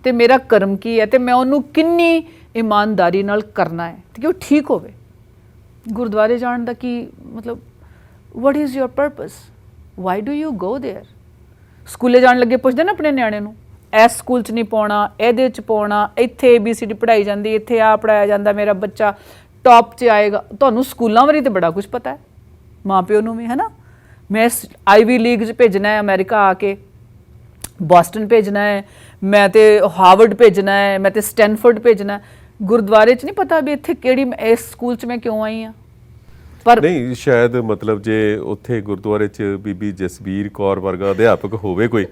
ਤੇ ਮੇਰਾ ਕਰਮ ਕੀ ਹੈ ਤੇ ਮੈਂ ਉਹਨੂੰ ਕਿੰਨੀ ਇਮਾਨਦਾਰੀ ਨਾਲ ਕਰਨਾ ਹੈ ਕਿ ਉਹ ਠੀਕ ਹੋਵੇ। ਗੁਰਦੁਆਰੇ ਜਾਣ ਦਾ ਕੀ ਮਤਲਬ? What is your purpose? Why do you go there? ਸਕੂਲੇ ਜਾਣ ਲੱਗੇ ਪੁੱਛਦੇ ਨਾ ਆਪਣੇ ਨਿਆਣੇ ਨੂੰ, ਇਸ ਸਕੂਲ 'ਚ ਨਹੀਂ ਪਾਉਣਾ, ਇਹਦੇ 'ਚ ਪਾਉਣਾ, ਇੱਥੇ ABCD ਪੜ੍ਹਾਈ ਜਾਂਦੀ, ਇੱਥੇ ਆ ਪੜ੍ਹਾਇਆ ਜਾਂਦਾ, ਮੇਰਾ ਬੱਚਾ ਟੌਪ 'ਚ ਆਏਗਾ। ਤੁਹਾਨੂੰ ਸਕੂਲਾਂ ਬਾਰੇ ਤਾਂ ਬੜਾ ਕੁਝ ਪਤਾ ਹੈ, ਮਾਂ ਪਿਓ ਨੂੰ ਵੀ, ਹੈ ਨਾ। ਮੈਂ ਆਈਵੀ ਲੀਗ 'ਚ ਭੇਜਣਾ ਹੈ, ਅਮਰੀਕਾ ਆ ਕੇ ਬੋਸਟਨ ਭੇਜਣਾ ਹੈ, ਮੈਂ ਤੇ ਹਾਰਵਰਡ ਭੇਜਣਾ ਹੈ, ਮੈਂ ਤੇ ਸਟੈਨਫੋਰਡ ਭੇਜਣਾ ਹੈ। ਗੁਰਦੁਆਰੇ 'ਚ ਨਹੀਂ ਪਤਾ ਵੀ ਇੱਥੇ ਕਿਹੜੀ, ਇਸ ਸਕੂਲ 'ਚ ਮੈਂ ਕਿਉਂ ਆਈ ਹਾਂ। ਪਰ ਨਹੀਂ, ਸ਼ਾਇਦ ਮਤਲਬ ਜੇ ਉੱਥੇ ਗੁਰਦੁਆਰੇ 'ਚ ਬੀਬੀ ਜਸਬੀਰ ਕੌਰ ਵਰਗਾ ਅਧਿਆਪਕ ਹੋਵੇ ਕੋਈ,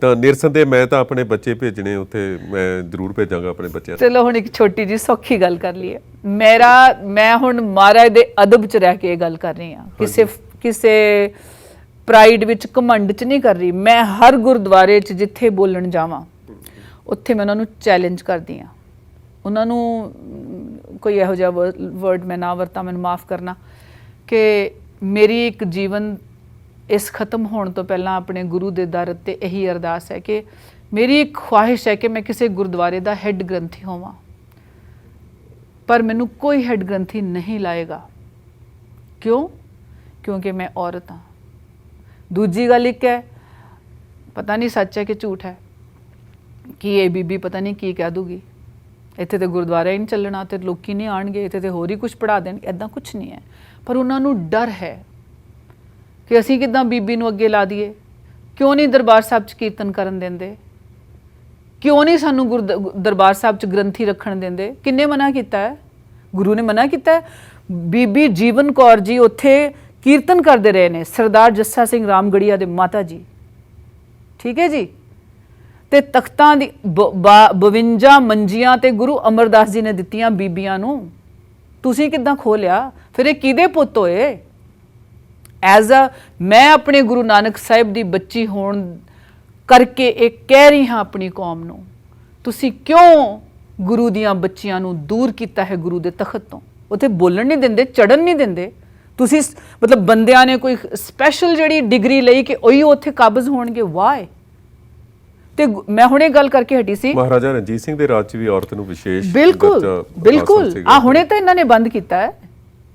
ਤਾਂ ਨਿਰਸੰਦੇਹ ਮੈਂ ਤਾਂ ਆਪਣੇ ਬੱਚੇ ਭੇਜਣੇ ਉੱਥੇ, ਮੈਂ ਜ਼ਰੂਰ ਭੇਜਾਂਗਾ ਆਪਣੇ ਬੱਚਿਆਂ ਨੂੰ। ਚਲੋ ਹੁਣ ਇੱਕ ਛੋਟੀ ਜੀ ਸੌਖੀ ਗੱਲ ਕਰ ਲਈਏ। ਮੈਂ ਹੁਣ ਮਹਾਰਾਜ ਦੇ ਅਦਬ 'ਚ ਰਹਿ ਕੇ ਇਹ ਗੱਲ ਕਰ ਰਹੀ ਹਾਂ, ਕਿਸੇ ਪ੍ਰਾਈਡ ਵਿੱਚ, ਘਮੰਡ 'ਚ ਨਹੀਂ ਕਰ ਰਹੀ। ਮੈਂ ਹਰ ਗੁਰਦੁਆਰੇ 'ਚ ਜਿੱਥੇ ਬੋਲਣ ਜਾਵਾਂ ਉੱਥੇ ਮੈਂ ਉਹਨਾਂ ਨੂੰ ਚੈਲੰਜ ਕਰਦੀ ਹਾਂ। ਉਹਨਾਂ ਨੂੰ ਕੋਈ ਇਹੋ ਜਿਹਾ ਵਰਡ ਮੈਂ ਨਾ ਵਰਤਾਂ, ਮੈਨੂੰ ਮਾਫ ਕਰਨਾ, ਕਿ ਮੇਰੀ ਇੱਕ ਜੀਵਨ ਇਸ ਖਤਮ ਹੋਣ ਤੋਂ ਪਹਿਲਾਂ ਆਪਣੇ ਗੁਰੂ ਦੇ ਦਰ ਤੇ ਇਹੀ ਅਰਦਾਸ ਹੈ ਕਿ ਮੇਰੀ ਇੱਕ ਖੁਆਹਿਸ਼ ਹੈ ਕਿ ਮੈਂ ਕਿਸੇ ਗੁਰਦੁਆਰੇ ਦਾ ਹੈੱਡ ਗ੍ਰੰਥੀ ਹੋਵਾਂ, ਪਰ ਮੈਨੂੰ ਕੋਈ ਹੈੱਡ ਗ੍ਰੰਥੀ ਨਹੀਂ ਲਾਏਗਾ। ਕਿਉਂ? ਕਿਉਂਕਿ ਮੈਂ ਔਰਤ ਹਾਂ। ਦੂਜੀ ਗੱਲ ਇੱਕ ਹੈ, ਪਤਾ ਨਹੀਂ ਸੱਚ ਹੈ ਕਿ ਝੂਠ ਹੈ, ਕਿ ਇਹ ਬੀਬੀ ਪਤਾ ਨਹੀਂ ਕੀ ਕਹਿ ਦੂਗੀ, ਇੱਥੇ ਤੇ ਗੁਰਦੁਆਰਾ ਹੀ ਨਹੀਂ ਚੱਲਣਾ, ਤੇ ਲੋਕੀ ਨਹੀਂ ਆਉਣਗੇ, ਇੱਥੇ ਤੇ ਹੋਰ ਹੀ ਕੁਝ ਪੜ੍ਹਾ ਦੇਣਗੇ। ਇੱਦਾਂ ਕੁਛ ਨਹੀਂ ਹੈ। ਪਰ ਉਹਨਾਂ ਨੂੰ ਡਰ ਹੈ ਕਿ ਅਸੀਂ ਕਿੱਦਾਂ ਬੀਬੀ ਨੂੰ ਅੱਗੇ ਲਾ ਦਈਏ। ਕਿਉਂ ਨਹੀਂ ਦਰਬਾਰ ਸਾਹਿਬ 'ਚ ਕੀਰਤਨ ਕਰਨ ਦਿੰਦੇ? ਕਿਉਂ ਨਹੀਂ ਸਾਨੂੰ ਦਰਬਾਰ ਸਾਹਿਬ 'ਚ ਗ੍ਰੰਥੀ ਰੱਖਣ ਦਿੰਦੇ? ਕਿੰਨੇ ਮਨਾ ਕੀਤਾ ਹੈ? ਗੁਰੂ ਨੇ ਮਨਾ ਕੀਤਾ ਹੈ। ਬੀਬੀ ਜੀਵਨ ਕੌਰ ਜੀ ਉੱਥੇ ਕੀਰਤਨ ਕਰਦੇ ਰਹੇ ਨੇ, ਸਰਦਾਰ ਜੱਸਾ ਸਿੰਘ ਰਾਮਗੜੀਆ ਦੇ ਮਾਤਾ ਜੀ, ਠੀਕ ਹੈ ਜੀ। ਤੇ ਤਖਤਾਂ ਦੀ 52 ਮੰਜੀਆਂ ਤੇ ਗੁਰੂ ਅਮਰਦਾਸ ਜੀ ਨੇ ਦਿੱਤੀਆਂ ਬੀਬੀਆਂ ਨੂੰ। ਤੁਸੀਂ ਕਿੱਦਾਂ ਖੋਲਿਆ? ਫਿਰ ਇਹ ਕਿਹਦੇ ਪੁੱਤ ਹੋਏ? ਮੈਂ ਆਪਣੇ ਗੁਰੂ ਨਾਨਕ ਸਾਹਿਬ ਦੀ ਬੱਚੀ ਹੋਣ ਕਰਕੇ ਇਹ ਕਹਿ ਰਹੀ ਹਾਂ ਆਪਣੀ ਕੌਮ ਨੂੰ, ਤੁਸੀਂ ਕਿਉਂ ਗੁਰੂ ਦੀਆਂ ਬੱਚੀਆਂ ਨੂੰ ਦੂਰ ਕੀਤਾ ਹੈ ਗੁਰੂ ਦੇ ਤਖਤ ਤੋਂ? ਉੱਥੇ ਬੋਲਣ ਨਹੀਂ ਦਿੰਦੇ, ਚੜਨ ਨਹੀਂ ਦਿੰਦੇ। ਤੁਸੀਂ ਮਤਲਬ ਬੰਦਿਆਂ ਨੇ ਕੋਈ ਸਪੈਸ਼ਲ ਜਿਹੜੀ ਡਿਗਰੀ ਲਈ ਕਿ ਉਹੀ ਉੱਥੇ ਕਾਬਜ਼ ਹੋਣਗੇ? ਵਾਈ? ਤੇ ਮੈਂ ਹੁਣੇ ਗੱਲ ਕਰਕੇ ਹਟੀ ਸੀ, ਮਹਾਰਾਜਾ ਰਣਜੀਤ ਸਿੰਘ ਦੇ ਰਾਜ 'ਚ ਵੀ ਔਰਤ ਨੂੰ ਵਿਸ਼ੇਸ਼ ਬਿਲਕੁਲ ਆ ਹੁਣੇ ਤਾਂ ਇਹਨਾਂ ਨੇ ਬੰਦ ਕੀਤਾ ਹੈ।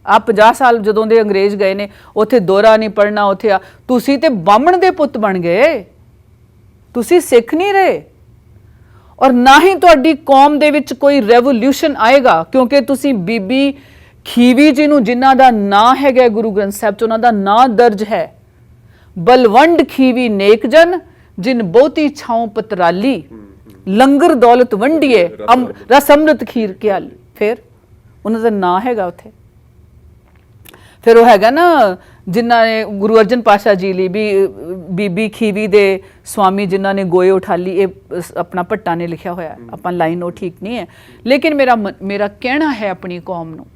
ਆ 50 ਸਾਲ ਜਦੋਂ ਦੇ ਅੰਗਰੇਜ਼ ਗਏ ਨੇ, ਉੱਥੇ ਦੋਹਰਾ ਨਹੀਂ ਪੜਨਾ, ਉੱਥੇ ਤੁਸੀਂ ਤੇ ਬਾਹਮਣ ਦੇ ਪੁੱਤ ਬਣ ਗਏ, ਤੁਸੀਂ ਸਿੱਖ ਨਹੀਂ ਰਹੇ। ਔਰ ਨਾ ਹੀ ਤੁਹਾਡੀ ਕੌਮ ਦੇ ਵਿੱਚ ਕੋਈ ਰੈਵੋਲੂਸ਼ਨ ਆਏਗਾ, ਕਿਉਂਕਿ ਤੁਸੀਂ ਬੀਬੀ ਖੀਵੀ ਜੀ ਨੂੰ, ਜਿਨ੍ਹਾਂ ਦਾ ਨਾਂ ਹੈਗਾ ਗੁਰੂ ਗ੍ਰੰਥ ਸਾਹਿਬ 'ਚ, ਉਹਨਾਂ ਦਾ ਨਾਂ ਦਰਜ ਹੈ, ਬਲਵੰਡ ਖੀਵੀ ਨੇਕ ਜਨ ਜਿਨ ਬਹੁਤੀ ਛਾਉ ਪਤਰਾਲੀ, ਲੰਗਰ ਦੌਲਤ ਵੰਡੀਏ ਰਸ ਅੰਮ੍ਰਿਤ ਖੀਰ ਕਿਆਲੀ। ਫਿਰ ਉਹਨਾਂ ਦਾ ਨਾਂ ਹੈਗਾ ਉੱਥੇ। ਫਿਰ ਉਹ ਹੈਗਾ ਨਾ, ਜਿਨ੍ਹਾਂ ਨੇ ਗੁਰੂ ਅਰਜਨ ਪਾਤਸ਼ਾਹ ਜੀ ਲਈ ਵੀ ਬੀਬੀ ਖੀਵੀ ਦੇ ਸਵਾਮੀ ਜਿਨ੍ਹਾਂ ਨੇ ਗੋਏ ਉਠਾਲੀ, ਇਹ ਆਪਣਾ ਭੱਟਾ ਨੇ ਲਿਖਿਆ ਹੋਇਆ। ਆਪਾਂ ਲਾਈਨ ਉਹ ਠੀਕ ਨਹੀਂ ਹੈ, ਲੇਕਿਨ ਮੇਰਾ ਕਹਿਣਾ ਹੈ ਆਪਣੀ ਕੌਮ ਨੂੰ,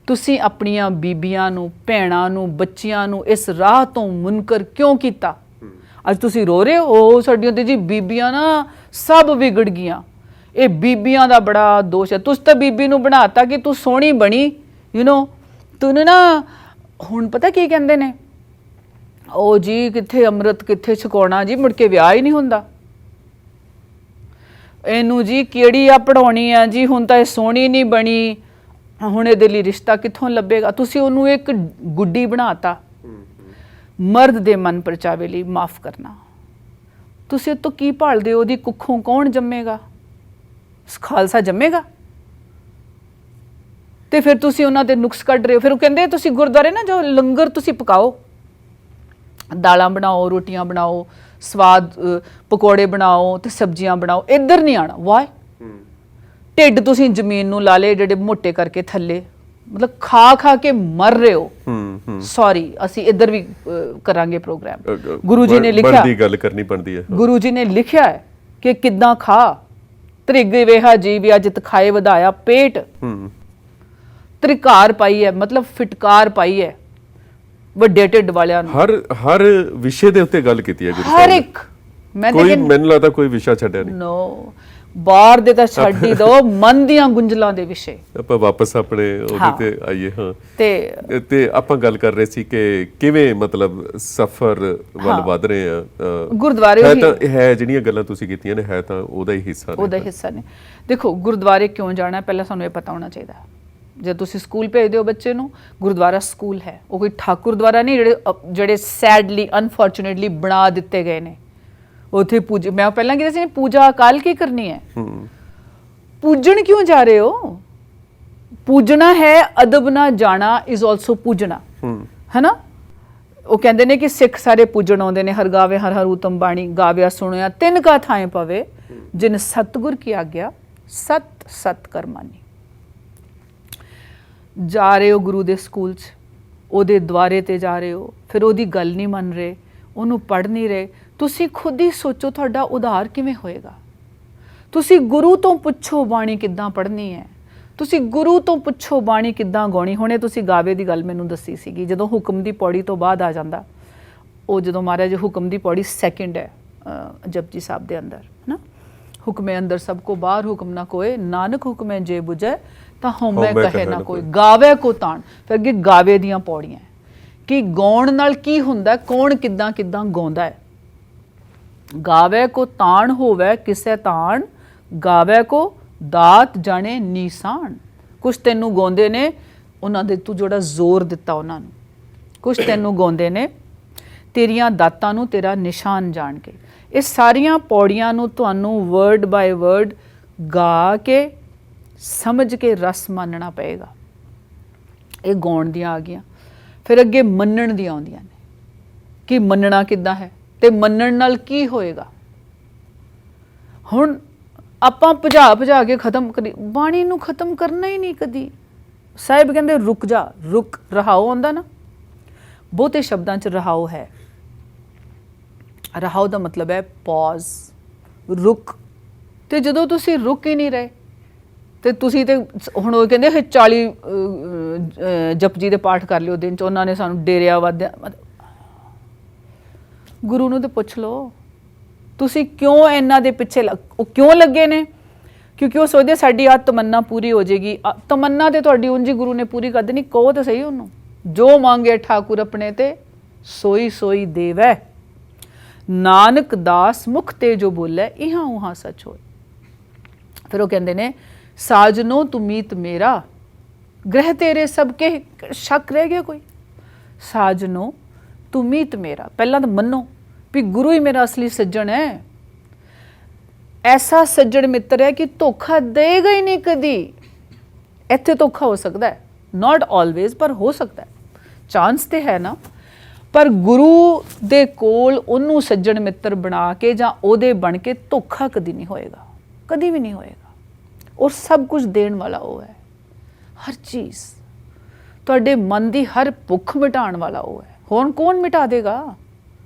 ਤੁਸੀਂ ਆਪਣੀਆਂ ਬੀਬੀਆਂ ਨੂੰ, ਭੈਣਾਂ ਨੂੰ, ਬੱਚਿਆਂ ਨੂੰ ਇਸ ਰਾਹ ਤੋਂ ਮੁਨਕਰ ਕਿਉਂ ਕੀਤਾ? ਅੱਜ ਤੁਸੀਂ ਰੋ ਰਹੇ ਹੋ, ਸਾਡੀਆਂ ਤੇ ਜੀ ਬੀਬੀਆਂ ਨਾ ਸਭ ਵਿਗੜ ਗਈਆਂ, ਇਹ ਬੀਬੀਆਂ ਦਾ ਬੜਾ ਦੋਸ਼ ਹੈ। ਤੁਸੀਂ ਤਾਂ ਬੀਬੀ ਨੂੰ ਬਣਾਤਾ ਕਿ ਤੂੰ ਸੋਹਣੀ ਬਣੀ, ਤੂੰ ਨਾ, ਹੁਣ ਪਤਾ ਕੀ ਕਹਿੰਦੇ ਨੇ, ਉਹ ਜੀ ਕਿੱਥੇ ਅੰਮ੍ਰਿਤ ਕਿੱਥੇ ਛਕਾਉਣਾ ਜੀ, ਮੁੜ ਕੇ ਵਿਆਹ ਹੀ ਨਹੀਂ ਹੁੰਦਾ। ਇਹਨੂੰ ਜੀ ਕਿਹੜੀ ਆ ਪੜਾਉਣੀ ਆ ਜੀ, ਹੁਣ ਤਾਂ ਇਹ ਸੋਹਣੀ ਨਹੀਂ ਬਣੀ, ਹੁਣ ਇਹਦੇ ਲਈ ਰਿਸ਼ਤਾ ਕਿੱਥੋਂ ਲੱਭੇਗਾ? ਤੁਸੀਂ ਉਹਨੂੰ ਇੱਕ ਗੁੱਡੀ ਬਣਾਤਾ ਮਰਦ ਦੇ ਮਨ ਪਰਚਾਵੇ ਲਈ। ਮਾਫ ਕਰਨਾ, ਤੁਸੀਂ ਉਹ ਤੋਂ ਕੀ ਭਾਲਦੇ ਹੋ? ਉਹਦੀ ਕੁੱਖੋਂ ਕੌਣ ਜੰਮੇਗਾ? ਖਾਲਸਾ ਜੰਮੇਗਾ? ਤੇ ਫਿਰ ਤੁਸੀਂ ਉਹਨਾਂ ਦੇ ਨੁਕਸ ਕੱਢ ਰਹੇ ਹੋ। ਫਿਰ ਉਹ ਕਹਿੰਦੇ ਤੁਸੀਂ ਗੁਰਦੁਆਰੇ ਨਾ ਜੋ ਲੰਗਰ ਤੁਸੀਂ ਪਕਾਓ, ਦਾਲਾਂ ਬਣਾਓ, ਰੋਟੀਆਂ ਬਣਾਓ, ਸਵਾਦ ਪਕੌੜੇ ਬਣਾਓ ਤੇ ਸਬਜ਼ੀਆਂ ਬਣਾਓ, ਇੱਧਰ ਨਹੀਂ ਆਣਾ। ਵਾਈ? ਢਿੱਡ ਤੁਸੀਂ ਜ਼ਮੀਨ ਨੂੰ ਲਾ ਲਏ ਜਿਹੜੇ ਮੋਟੇ ਕਰਕੇ ਥੱਲੇ, ਮਤਲਬ ਖਾ ਖਾ ਕੇ ਮਰ ਰਹੇ ਹੋ। ਸੌਰੀ, ਅਸੀਂ ਇੱਧਰ ਵੀ ਕਰਾਂਗੇ ਪ੍ਰੋਗਰਾਮ। ਗੁਰੂ ਜੀ ਨੇ ਲਿਖਿਆ, ਗੱਲ ਕਰਨੀ ਪੈਂਦੀ ਹੈ। ਗੁਰੂ ਜੀ ਨੇ ਲਿਖਿਆ ਹੈ ਕਿ ਕਿੱਦਾਂ ਖਾ, ਤ੍ਰਿਗ ਵੇਹਾ ਜੀ ਵੀ ਅਜਿਤ ਖਾਏ ਵਧਾਇਆ ਪੇਟ, ਤ੍ਰਿਕਾਰ ਪਾਈ ਹੈ ਮਤਲਬ ਫਿਟਕਾਰ ਪਾਈ ਹੈ ਵੱਡੇ ਢਿੱਡ ਵਾਲਿਆਂ ਨੂੰ। ਹਰ ਵਿਸ਼ੇ ਦੇ ਉੱਤੇ ਗੱਲ ਕੀਤੀ ਹੈ ਗੁਰੂ ਹਰ ਸਾਹਿਬ ਨੇ। ਇੱਕ ਮੈਂ ਕੋਈ ਮੈਨੂੰ ਲੱਗਦਾ ਕੋਈ ਵਿਸ਼ਾ ਛੱਡਿਆ ਨਹੀਂ। ਨੋ ਬਾਹਰ ਦੇ ਤਾਂ ਛੱਡ ਹੀ ਦੋ, ਮਨ ਦੀਆਂ ਗੁੰਝਲਾਂ ਦੇ ਵਿਸ਼ੇ। ਆਪਾਂ ਵਾਪਸ ਆਪਣੇ ਉਹਦੇ ਤੇ ਆਈਏ। ਹਾਂ, ਤੇ ਆਪਾਂ ਗੱਲ ਕਰ ਰਹੇ ਸੀ ਕਿ ਕਿਵੇਂ ਮਤਲਬ ਸਫ਼ਰ ਵੱਲ ਵਧ ਰਹੇ ਆ। ਗੁਰਦੁਆਰੇ ਹੈ ਤਾਂ ਹੈ ਜਿਹੜੀਆਂ ਗੱਲਾਂ ਤੁਸੀਂ ਕੀਤੀਆਂ ਨੇ, ਹੈ ਤਾਂ ਉਹਦਾ ਹੀ ਹਿੱਸਾ ਨੇ। ਉਹਦਾ ਹਿੱਸਾ ਨੇ। ਦੇਖੋ ਗੁਰਦੁਆਰੇ ਕਿਉਂ ਜਾਣਾ, ਪਹਿਲਾਂ ਸਾਨੂੰ ਇਹ ਪਤਾ ਹੋਣਾ ਚਾਹੀਦਾ। ਜੇ ਤੁਸੀਂ ਸਕੂਲ ਭੇਜਦੇ ਹੋ ਬੱਚੇ ਨੂੰ, ਗੁਰਦੁਆਰਾ ਸਕੂਲ ਹੈ, ਉਹ ਕੋਈ ਠਾਕੁਰ ਦੁਆਰਾ ਨਹੀਂ ਜਿਹੜੇ ਸੈਡਲੀ ਅਨਫੋਰਚੂਨੇਟਲੀ ਬਣਾ ਦਿੱਤੇ ਗਏ ਨੇ। ਉੱਥੇ ਪੂਜਾ, ਮੈਂ ਪਹਿਲਾਂ ਕਿਹਾ ਸੀ ਪੂਜਾ ਅਕਾਲ ਕੀ ਕਰਨੀ ਹੈ, ਪੂਜਣ ਕਿਉਂ ਜਾ ਰਹੇ ਹੋ? ਪੂਜਣਾ ਹੈ, ਅਦਬ ਨਾ ਜਾਣਾ ਇਜ਼ ਆਲਸੋ ਪੂਜਣਾ, ਹੈ ਨਾ। ਉਹ ਕਹਿੰਦੇ ਨੇ ਕਿ ਸਿੱਖ ਸਾਰੇ ਪੂਜਣ ਆਉਂਦੇ ਨੇ, ਹਰ ਗਾਵੇ ਹਰ ਹਰ ਉਤਮ ਬਾਣੀ, ਗਾਵਿਆ ਸੁਣਿਆ ਤਿੰਨ ਕਾ ਥਾਏ ਪਵੇ, ਜਿਨ ਸਤਿਗੁਰ ਕੀ ਆਗਿਆ ਸਤ ਸਤ ਕਰਮਾਨੀ। ਜਾ ਰਹੇ ਹੋ ਗੁਰੂ ਦੇ ਸਕੂਲ 'ਚ, ਉਹਦੇ ਦੁਆਰੇ ਤੇ ਜਾ ਰਹੇ ਹੋ, ਫਿਰ ਉਹਦੀ ਗੱਲ ਨਹੀਂ ਮੰਨ ਰਹੇ, ਉਹਨੂੰ ਪੜ੍ਹ ਨਹੀਂ ਰਹੇ। ਤੁਸੀਂ ਖੁਦ ਹੀ ਸੋਚੋ ਤੁਹਾਡਾ ਉਧਾਰ ਕਿਵੇਂ ਹੋਏਗਾ। ਤੁਸੀਂ ਗੁਰੂ ਤੋਂ ਪੁੱਛੋ ਬਾਣੀ ਕਿੱਦਾਂ ਪੜ੍ਹਨੀ ਹੈ, ਤੁਸੀਂ ਗੁਰੂ ਤੋਂ ਪੁੱਛੋ ਬਾਣੀ ਕਿੱਦਾਂ ਗਾਉਣੀ। ਹੁਣੇ ਤੁਸੀਂ ਗਾਵੇ ਦੀ ਗੱਲ ਮੈਨੂੰ ਦੱਸੀ ਸੀਗੀ, ਜਦੋਂ ਹੁਕਮ ਦੀ ਪੌੜੀ ਤੋਂ ਬਾਅਦ ਆ ਜਾਂਦਾ, ਉਹ ਜਦੋਂ ਮਹਾਰਾਜ ਹੁਕਮ ਦੀ ਪੌੜੀ ਸੈਕਿੰਡ ਹੈ ਜਪਜੀ ਸਾਹਿਬ ਦੇ ਅੰਦਰ, ਹੈ ਨਾ। ਹੁਕਮੇ ਅੰਦਰ ਸਭ ਕੋ ਬਾਹਰ, ਹੁਕਮ ਨਾ ਕੋਏ, ਨਾਨਕ ਹੁਕਮੇ ਜੇ ਬੁਝੈ ਤਾਂ ਹਉਮੈ ਕਹੇ ਨਾ ਕੋਈ, ਗਾਵੇ ਕੋ ਤਾਣ। ਫਿਰ ਅੱਗੇ ਗਾਵੇ ਦੀਆਂ ਪੌੜੀਆਂ ਕਿ ਗਾਉਣ ਨਾਲ ਕੀ ਹੁੰਦਾ, ਕੌਣ ਕਿੱਦਾਂ ਕਿੱਦਾਂ ਗਾਉਂਦਾ ਹੈ। ਗਾਵੇ ਕੋ ਤਾਣ ਹੋਵੇ ਕਿਸੇ ਤਾਣ, ਗਾਵੇ ਕੋ ਦਾਤ ਜਾਣੇ ਨੀਸਾਨ। ਕੁਛ ਤੈਨੂੰ ਗਾਉਂਦੇ ਨੇ ਉਹਨਾਂ ਦੇ ਤੂੰ ਜਿਹੜਾ ਜ਼ੋਰ ਦਿੱਤਾ ਉਹਨਾਂ ਨੂੰ, ਕੁਛ ਤੈਨੂੰ ਗਾਉਂਦੇ ਨੇ ਤੇਰੀਆਂ ਦਾਤਾਂ ਨੂੰ ਤੇਰਾ ਨਿਸ਼ਾਨ ਜਾਣ ਕੇ। ਇਹ ਸਾਰੀਆਂ ਪੌੜੀਆਂ ਨੂੰ ਤੁਹਾਨੂੰ ਵਰਡ ਬਾਏ ਵਰਡ ਗਾ ਕੇ ਸਮਝ ਕੇ ਰਸ ਮੰਨਣਾ ਪਏਗਾ। ਇਹ ਗਾਉਣ ਦੀਆਂ ਆ ਗਈਆਂ। ਫਿਰ ਅੱਗੇ ਮੰਨਣ ਦੀਆਂ ਆਉਂਦੀਆਂ ਨੇ ਕਿ ਮੰਨਣਾ ਕਿੱਦਾਂ ਹੈ ਤੇ ਮੰਨਣ ਨਾਲ ਕੀ ਹੋਏਗਾ। ਹੁਣ ਆਪਾਂ ਭਜਾ ਕੇ ਖਤਮ ਕਰੀ ਬਾਣੀ ਨੂੰ, ਖਤਮ ਕਰਨਾ ਹੀ ਨਹੀਂ ਕਦੀ। ਸਾਹਿਬ ਕਹਿੰਦੇ ਰੁਕ ਜਾ, ਰੁਕ, ਰਹਾਓ ਆਉਂਦਾ ਨਾ, ਬਹੁਤੇ ਸ਼ਬਦਾਂ 'ਚ ਰਹਾਓ ਹੈ। ਰਹਾਓ ਦਾ ਮਤਲਬ ਹੈ ਪੌਜ਼, ਰੁਕ। ਤੇ ਜਦੋਂ ਤੁਸੀਂ ਰੁਕ ਹੀ ਨਹੀਂ ਰਹੇ ਤੇ ਤੁਸੀਂ ਤੇ ਹੁਣ ਉਹ ਕਹਿੰਦੇ 40 ਜਪਜੀ ਦੇ ਪਾਠ ਕਰ ਲਿਓ ਦਿਨ 'ਚ, ਉਹਨਾਂ ਨੇ ਸਾਨੂੰ ਡੇਰਿਆ ਵਾਦਿਆ। ਗੁਰੂ ਨੂੰ ਤੇ ਪੁੱਛ ਲਓ ਤੁਸੀਂ ਕਿਉਂ ਇਹਨਾਂ ਦੇ ਪਿੱਛੇ ਉਹ ਕਿਉਂ ਲੱਗੇ ਨੇ? ਕਿਉਂਕਿ ਉਹ ਸੋਚਦੇ ਸਾਡੀ ਆ ਤਮੰਨਾ ਪੂਰੀ ਹੋ ਜਾਏਗੀ। ਤਮੰਨਾ ਤੇ ਤੁਹਾਡੀ ਉਂਝ ਗੁਰੂ ਨੇ ਪੂਰੀ ਕਰ ਦੇਣੀ। ਕਹੋ ਤਾਂ ਸਹੀ ਉਹਨੂੰ, ਜੋ ਮੰਗੇ ਠਾਕੁਰ ਆਪਣੇ ਤੇ ਸੋਈ ਸੋਈ ਦੇਵੈ, ਨਾਨਕ ਦਾਸ ਮੁਖ ਤੇ ਜੋ ਬੋਲੇ ਇਹਾਂ ਉਹਾਂ ਸੱਚ ਹੋਏ। ਫਿਰ ਉਹ ਕਹਿੰਦੇ ਨੇ ਸਾਜਨੋ ਤੂੰ ਮੀਤ ਮੇਰਾ, ਗ੍ਰਹਿ ਤੇਰੇ ਸਭ ਕੇ। ਸ਼ੱਕ ਰਹਿ ਗਿਆ ਕੋਈ? ਸਾਜਨੋ ਤੂੰ ਮੀਤ ਮੇਰਾ, ਪਹਿਲਾਂ ਤਾਂ ਮੰਨੋ ਵੀ ਗੁਰੂ ਹੀ ਮੇਰਾ ਅਸਲੀ ਸੱਜਣ ਹੈ। ਐਸਾ ਸੱਜਣ ਮਿੱਤਰ ਹੈ ਕਿ ਧੋਖਾ ਦੇਗਾ ਹੀ ਨਹੀਂ ਕਦੀ। ਇੱਥੇ ਧੋਖਾ ਹੋ ਸਕਦਾ ਹੈ, ਨਾਟ ਆਲਵੇਜ਼, ਪਰ ਹੋ ਸਕਦਾ ਹੈ, ਚਾਂਸ ਤੇ ਹੈ ਨਾ। ਪਰ ਗੁਰੂ ਦੇ ਕੋਲ ਉਹਨੂੰ ਸੱਜਣ ਮਿੱਤਰ ਬਣਾ ਕੇ ਜਾਂ ਉਹਦੇ ਬਣ ਕੇ ਧੋਖਾ ਕਦੀ ਨਹੀਂ ਹੋਏਗਾ, ਕਦੀ ਵੀ ਨਹੀਂ ਹੋਏਗਾ। ਔਰ ਸਭ ਕੁਝ ਦੇਣ ਵਾਲਾ ਉਹ ਹੈ, ਹਰ ਚੀਜ਼। ਤੁਹਾਡੇ ਮਨ ਦੀ ਹਰ ਭੁੱਖ ਮਿਟਾਉਣ ਵਾਲਾ ਉਹ ਹੈ। ਹੁਣ ਕੌਣ ਮਿਟਾ ਦੇਗਾ?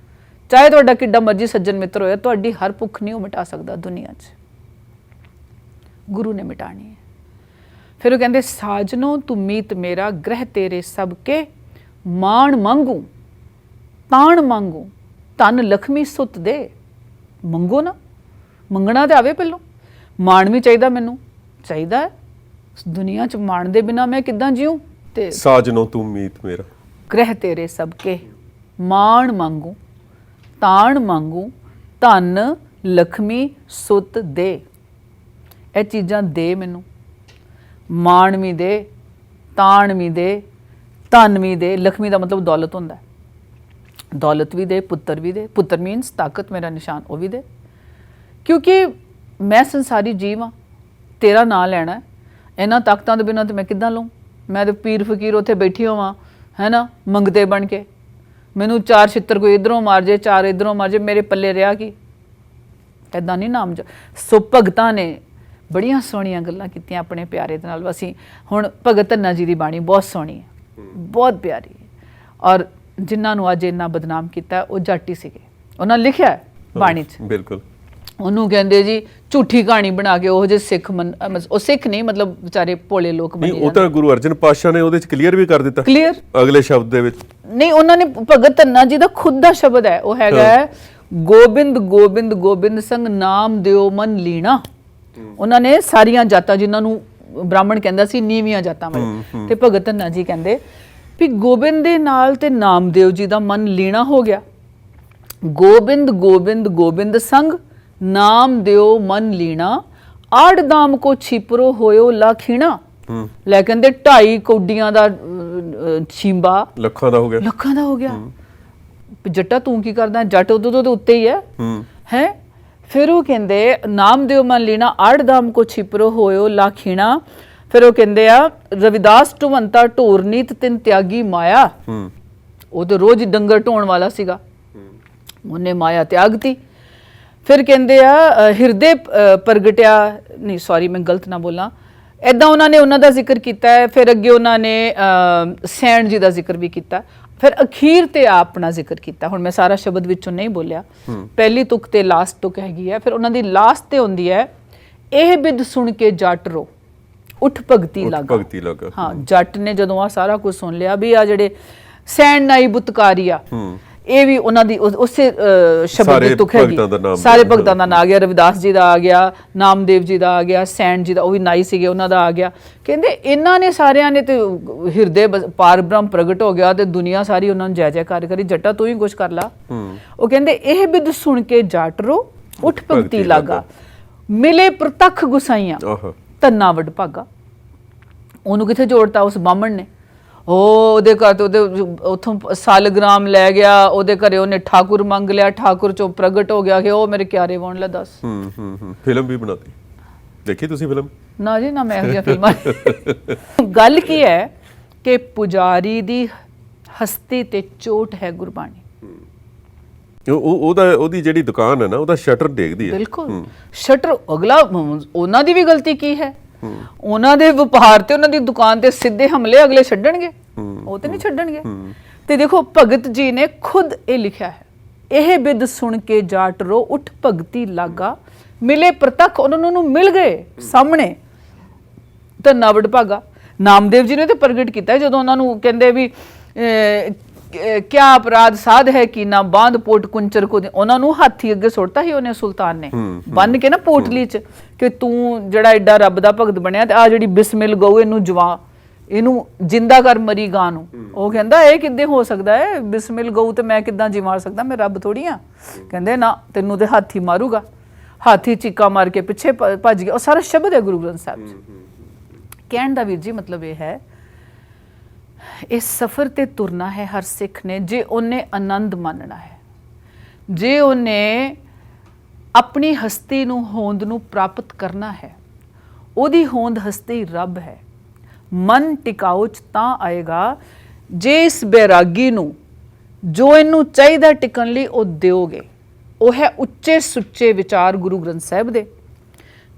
ਚਾਹੇ ਤੁਹਾਡਾ ਕਿੱਡਾ ਮਰਜ਼ੀ ਸੱਜਣ ਮਿੱਤਰ ਹੋਇਆ, ਤੁਹਾਡੀ ਹਰ ਭੁੱਖ ਨਹੀਂ ਉਹ ਮਿਟਾ ਸਕਦਾ ਦੁਨੀਆ 'ਚ। ਗੁਰੂ ਨੇ ਮਿਟਾਣੀ ਹੈ। ਫਿਰ ਉਹ ਕਹਿੰਦੇ ਸਾਜਨੋ ਤੂੰ ਮੀਤ ਮੇਰਾ, ਗ੍ਰਹਿ ਤੇਰੇ ਸਭ ਕੇ, ਮਾਣ ਮੰਗੂ ਤਾਣ ਮੰਗੂ, ਧਨ ਲਖਮੀ ਸੁੱਤ ਦੇ। ਮੰਗੋ ਨਾ, ਮੰਗਣਾ ਤੇ ਆਵੇ ਪਹਿਲੋਂ। ਮਾਣ ਵੀ ਚਾਹੀਦਾ, ਮੈਨੂੰ ਚਾਹੀਦਾ ਹੈ। ਦੁਨੀਆ 'ਚ ਮਾਣ ਦੇ ਬਿਨਾ ਮੈਂ ਕਿੱਦਾਂ ਜੀਊਂ? ਤੇ ਸਾਜਨੋ ਤੂੰ ਮੀਤ ਮੇਰਾ, ਗ੍ਰਹਿ ਤੇਰੇ ਸਭ ਕੇ, ਮਾਣ ਮੰਗੂ ਤਾਣ ਮੰਗੂ, ਧਨ ਲਖਮੀ ਸੁੱਤ ਦੇ। ਇਹ ਚੀਜ਼ਾਂ ਦੇ ਮੈਨੂੰ, ਮਾਣ ਵੀ ਦੇ, ਤਾਣ ਵੀ ਦੇ, ਧਨ ਵੀ ਦੇ। ਲਖਮੀ ਦਾ ਮਤਲਬ ਦੌਲਤ ਹੁੰਦਾ ਹੈ। ਦੌਲਤ ਵੀ ਦੇ, ਪੁੱਤਰ ਵੀ ਦੇ। ਪੁੱਤਰ ਮੀਨਸ ਤਾਕਤ, ਮੇਰਾ ਨਿਸ਼ਾਨ, ਉਹ ਵੀ ਦੇ। ਕਿਉਂਕਿ ਮੈਂ ਸੰਸਾਰੀ ਜੀਵ ਹਾਂ, ਤੇਰਾ ਨਾਂ ਲੈਣਾ। ਇਹਨਾਂ ਤਾਕਤਾਂ ਦੇ ਬਿਨਾਂ ਤਾਂ ਮੈਂ ਕਿੱਦਾਂ ਲਊਂ? ਮੈਂ ਤਾਂ ਪੀਰ ਫਕੀਰ ਉੱਥੇ ਬੈਠੀ ਹੋਵਾਂ, ਹੈ ਨਾ, ਮੰਗਤੇ ਬਣ ਕੇ। ਮੈਨੂੰ 4 ਛਿੱਤਰ ਕੋਈ ਇੱਧਰੋਂ ਮਾਰ ਜੇ, 4 ਇੱਧਰੋਂ ਮਾਰ ਜੇ, ਮੇਰੇ ਪੱਲੇ ਰਿਹਾ ਕੀ? ਇੱਦਾਂ ਨਹੀਂ ਨਾਮ ਸੋ ਭਗਤਾਂ ਨੇ ਬੜੀਆਂ ਸੋਹਣੀਆਂ ਗੱਲਾਂ ਕੀਤੀਆਂ ਆਪਣੇ ਪਿਆਰੇ ਦੇ ਨਾਲ। ਅਸੀਂ ਹੁਣ ਭਗਤ ਧੰਨਾ ਜੀ ਦੀ ਬਾਣੀ ਬਹੁਤ ਸੋਹਣੀ ਹੈ, ਬਹੁਤ ਪਿਆਰੀ ਹੈ। ਔਰ ਜਿਨ੍ਹਾਂ ਨੂੰ ਅੱਜ ਇੰਨਾ ਬਦਨਾਮ ਕੀਤਾ ਉਹ ਜੱਟ ਹੀ ਸੀਗੇ। ਉਹਨਾਂ ਲਿਖਿਆ ਹੈ ਬਾਣੀ 'ਚ, ਬਿਲਕੁਲ, ਉਹਨੂੰ ਕਹਿੰਦੇ ਜੀ ਝੂਠੀ ਕਹਾਣੀ ਬਣਾ ਕੇ ਉਹ ਜੇ ਸਿੱਖ ਉਹ ਸਿੱਖ ਨਹੀਂ ਮਤਲਬ ਵਿਚਾਰੇ ਭੋਲੇ ਲੋਕ ਨਹੀਂ, ਬਣੇ ਉਹ ਤਾਂ ਗੁਰੂ ਅਰਜਨ ਪਾਤਸ਼ਾਹ ਨੇ ਉਹਦੇ ਚ ਕਲੀਅਰ ਵੀ ਕਰ ਦਿੱਤਾ ਕਲੀਅਰ ਅਗਲੇ ਸ਼ਬਦ ਦੇ ਵਿੱਚ। ਨਹੀਂ, ਉਹਨਾਂ ਨੇ ਭਗਤ ਧੰਨਾ ਜੀ ਦਾ ਖੁਦ ਦਾ ਸ਼ਬਦ ਹੈ, ਉਹ ਹੈਗਾ ਹੈ ਗੋਬਿੰਦ ਗੋਬਿੰਦ ਗੋਬਿੰਦ ਸੰਗ ਨਾਮ ਦਿਓ ਮਨ ਲੀਣਾ। ਉਹਨਾਂ ਨੇ ਸਾਰੀਆਂ ਜਾਤਾਂ ਜਿਨ੍ਹਾਂ ਨੂੰ ਬ੍ਰਾਹਮਣ ਕਹਿੰਦਾ ਸੀ ਨੀਵੀਆਂ ਜਾਤਾਂ ਵਾਲੇ, ਤੇ ਭਗਤ ਧੰਨਾ ਜੀ ਕਹਿੰਦੇ ਵੀ ਗੋਬਿੰਦ ਦੇ ਨਾਲ ਤੇ ਨਾਮਦੇਵ ਜੀ ਦਾ ਮਨ ਲੀਣਾ ਹੋ ਗਿਆ। ਗੋਬਿੰਦ ਗੋਬਿੰਦ ਗੋਬਿੰਦ ਸੰਗ ਨਾਮ ਦਿਓ ਮਨ ਲੀਣਾ, ਆੜ ਦਾਮ ਕੋ ਛਿਪਰੋ ਹੋਇਓ ਲਾਖੀਣਾ। ਲੈ ਕਹਿੰਦੇ 2.5 ਕੌਡੀਆਂ ਦਾ ਛੀਂਬਾ ਲੱਖਾਂ ਦਾ ਹੋ ਗਿਆ, ਲੱਖਾਂ ਦਾ ਹੋ ਗਿਆ। ਜੱਟਾ ਤੂੰ ਕੀ ਕਰਦਾ, ਜੱਟ ਉਦੋਂ ਤੋਂ ਉੱਤੇ ਹੀ ਹੈ। ਫਿਰ ਉਹ ਕਹਿੰਦੇ ਨਾਮ ਦਿਓ ਮਨ ਲੀਣਾ, ਆੜ ਦਾਮ ਕੋ ਛਿਪਰੋ ਹੋਇਓ ਲਾਖੀਣਾ। ਫਿਰ ਉਹ ਕਹਿੰਦੇ ਆ ਰਵਿਦਾਸ ਢੁਵੰਤਾ ਢੋਰਨੀਤ ਤਿੰਨ ਤਿਆਗੀ ਮਾਇਆ। ਉਹ ਤਾਂ ਰੋਜ਼ ਡੰਗਰ ਢੋਣ ਵਾਲਾ ਸੀਗਾ, ਉਹਨੇ ਮਾਇਆ ਤਿਆਗਤੀ। ਫਿਰ ਕਹਿੰਦੇ ਆ ਹਿਰਦੇ ਪ੍ਰਗਟਿਆ, ਨਹੀਂ ਸੌਰੀ ਮੈਂ ਗਲਤ ਨਾ ਬੋਲਾਂ, ਇੱਦਾਂ ਉਹਨਾਂ ਦਾ ਜ਼ਿਕਰ ਕੀਤਾ ਹੈ। ਫਿਰ ਅੱਗੇ ਉਹਨਾਂ ਨੇ ਸੈਣ ਜੀ ਦਾ ਜ਼ਿਕਰ ਵੀ ਕੀਤਾ, ਫਿਰ ਅਖੀਰ ਤੇ ਆਪਣਾ ਜ਼ਿਕਰ ਕੀਤਾ। ਹੁਣ ਮੈਂ ਸਾਰਾ ਸ਼ਬਦ ਵਿੱਚੋਂ ਨਹੀਂ ਬੋਲਿਆ, ਪਹਿਲੀ ਤੁਕ ਤੇ ਲਾਸਟ ਤੁਕ ਹੈਗੀ ਹੈ। ਫਿਰ ਉਹਨਾਂ ਦੀ ਲਾਸਟ ਤੇ ਹੁੰਦੀ ਹੈ ਇਹ ਬਿਦ ਸੁਣ ਕੇ ਜੱਟ ਰੋ ਉੱਠ ਭਗਤੀ ਲੱਗਾ। ਹਾਂ, ਜੱਟ ਨੇ ਜਦੋਂ ਆ ਸਾਰਾ ਕੁਝ ਸੁਣ ਲਿਆ ਵੀ ਆ ਜਿਹੜੇ ਸੈਣ ਨਾਈ ਬੁਤਕਾਰੀ ਆ, ਇਹ ਵੀ ਉਹਨਾਂ ਦੀ ਉਸੇ ਸ਼ਬਦ ਦੀ ਤੁਕ ਹੈਗੀ। ਸਾਰੇ ਭਗਤਾਂ ਦਾ ਨਾਂ ਆ ਗਿਆ, ਰਵਿਦਾਸ ਜੀ ਦਾ ਆ ਗਿਆ, ਨਾਮਦੇਵ ਜੀ ਦਾ ਆ ਗਿਆ, ਸੈਣ ਜੀ ਦਾ, ਉਹ ਵੀ ਨਾਈ ਸੀਗੇ, ਉਹਨਾਂ ਦਾ ਆ ਗਿਆ। ਕਹਿੰਦੇ ਇਹਨਾਂ ਨੇ ਸਾਰਿਆਂ ਨੇ ਤੇ ਹਿਰਦੇ ਪਾਰ ਬ੍ਰਹਮ ਪ੍ਰਗਟ ਹੋ ਗਿਆ ਤੇ ਦੁਨੀਆ ਸਾਰੀ ਉਹਨਾਂ ਨੂੰ ਜੈ ਜੈਕਾਰ ਕਰੀ, ਜੱਟਾ ਤੂੰ ਹੀ ਕੁਛ ਕਰ ਲਾ। ਉਹ ਕਹਿੰਦੇ ਇਹ ਬਿਦ ਸੁਣ ਕੇ ਜੱਟ ਰੋ ਉੱਠ ਭਗਤੀ ਲਾਗਾ, ਮਿਲੇ ਪ੍ਰਤੱਖ ਗੁਸਾਈਆਂ ਧੰਨਾ ਵਡ ਭਾਗਾ। ਉਹਨੂੰ ਕਿੱਥੇ ਜੋੜਤਾ ਉਸ ਬਾਹਮਣ ਨੇ, ਉਹਦੇ ਘਰ ਤੋਂ ਉੱਥੋਂ ਸਾਲਗ੍ਰਾਮ ਲੈ ਗਿਆ, ਉਹਦੇ ਘਰੇ ਉਹਨੇ ਠਾਕੁਰ ਮੰਗ ਲਿਆ, ਠਾਕੁਰ ਚੋਂ ਪ੍ਰਗਟ ਹੋ ਗਿਆ ਕਿ ਉਹ ਮੇਰੇ ਕਿਆਰੇ ਵਾਉਣ ਲੈ। ਦੱਸ ਫਿਲਮ ਵੀ ਬਣਾਤੀ, ਦੇਖੀ ਤੁਸੀਂ ਫਿਲਮ? ਨਾ ਜੀ ਨਾ, ਮੈਂ ਇਹੋ ਜਿਹੀਆਂ ਫਿਲਮਾਂ। ਗੱਲ ਕੀ ਹੈ ਕਿ ਪੁਜਾਰੀ ਦੀ ਹਸਤੀ ਤੇ ਚੋਟ ਹੈ ਗੁਰਬਾਣੀ। ਉਹਦੀ ਜਿਹੜੀ ਦੁਕਾਨ ਹੈ ਨਾ, ਉਹਦਾ ਸ਼ਟਰ ਡੇਗਦੀ ਹੈ। ਬਿਲਕੁਲ ਸ਼ਟਰ ਅਗਲਾ, ਉਹਨਾਂ ਦੀ ਵੀ ਗਲਤੀ ਕੀ ਹੈ? ਉਹਨਾਂ ਦੇ ਵਪਾਰ ਤੇ ਉਹਨਾਂ ਦੀ ਦੁਕਾਨ ਤੇ ਸਿੱਧੇ ਹਮਲੇ ਅਗਲੇ ਛੱਡਣਗੇ? ਉਹ ਤੇ ਨਹੀਂ ਛੱਡਣਗੇ। ਤੇ ਦੇਖੋ ਭਗਤ ਜੀ ਨੇ ਖੁਦ ਇਹ ਲਿਖਿਆ ਹੈ, ਇਹ ਬਿਦ ਸੁਣ ਕੇ ਜਾਟ ਰੋ ਉੱਠ ਭਗਤੀ ਲਾਗਾ, ਮਿਲੇ ਪ੍ਰਤੱਖ, ਉਹਨਾਂ ਨੂੰ ਮਿਲ ਗਏ ਸਾਹਮਣੇ ਧੰਨਾ ਵਡ ਭਾਗਾ। ਨਾਮਦੇਵ ਜੀ ਨੇ ਤੇ ਪ੍ਰਗਟ ਕੀਤਾ ਜਦੋਂ ਉਹਨਾਂ ਨੂੰ ਕਹਿੰਦੇ ਵੀ ਕਿਆ ਅਪਰਾਧ ਸਾਧ ਹੈ ਕਿ ਨਾ ਬਾਂਧ ਪੋਟ ਕੁੰਚਰ ਕੋ, ਉਹਨਾਂ ਨੂੰ ਹਾਥੀ ਅੱਗੇ ਸੁੱਟਤਾ ਸੀ ਉਹਨੇ, ਸੁਲਤਾਨ ਨੇ ਬੰਨ ਕੇ ਨਾ ਪੋਟਲੀ ਚ, ਕਿ ਤੂੰ ਜਿਹੜਾ ਐਡਾ ਰੱਬ ਦਾ ਭਗਤ ਬਣਿਆ ਤੇ ਆ ਜਿਹੜੀ ਬਿਸਮਿਲ ਗਊ ਇਹਨੂੰ ਜਿੰਦਾ ਕਰ ਮਰੀ ਗਾਂ ਨੂੰ। ਉਹ ਕਹਿੰਦਾ ਇਹ ਕਿੱਦਾਂ ਹੋ ਸਕਦਾ ਹੈ, ਬਿਸਮਿਲ ਗਊ ਤੇ ਮੈਂ ਕਿੱਦਾਂ ਜਿਵਾ ਸਕਦਾ, ਮੈਂ ਰੱਬ ਥੋੜੀ ਆ। ਕਹਿੰਦੇ ਨਾ, ਤੈਨੂੰ ਤੇ ਹਾਥੀ ਮਾਰੂਗਾ। ਹਾਥੀ ਚੀਕਾ ਮਾਰ ਕੇ ਪਿੱਛੇ ਭੱਜ ਗਿਆ। ਉਹ ਸਾਰਾ ਸ਼ਬਦ ਹੈ ਗੁਰੂ ਗ੍ਰੰਥ ਸਾਹਿਬ ਚ। ਕਹਿਣ ਦਾ ਵੀਰ ਜੀ ਮਤਲਬ ਇਹ ਹੈ, ਇਸ ਸਫ਼ਰ ਤੇ ਤੁਰਨਾ ਹੈ ਹਰ ਸਿੱਖ ਨੇ, ਜੇ ਉਹਨੇ ਆਨੰਦ ਮਾਨਣਾ ਹੈ, ਜੇ ਉਹਨੇ ਆਪਣੀ ਹਸਤੀ ਨੂੰ, ਹੋਂਦ ਨੂੰ ਪ੍ਰਾਪਤ ਕਰਨਾ ਹੈ। ਉਹਦੀ ਹੋਂਦ ਹਸਤੀ ਰੱਬ ਹੈ। ਮਨ ਟਿਕਾਓ ਚ ਤਾਂ ਆਏਗਾ ਜੇ ਇਸ ਬੈਰਾਗੀ ਨੂੰ, ਜੋ ਇਹਨੂੰ ਚਾਹੀਦਾ ਟਿਕਣ ਲਈ, ਉਹ ਦਿਓਗੇ। ਉਹ ਹੈ ਉੱਚੇ ਸੁੱਚੇ ਵਿਚਾਰ ਗੁਰੂ ਗ੍ਰੰਥ ਸਾਹਿਬ ਦੇ।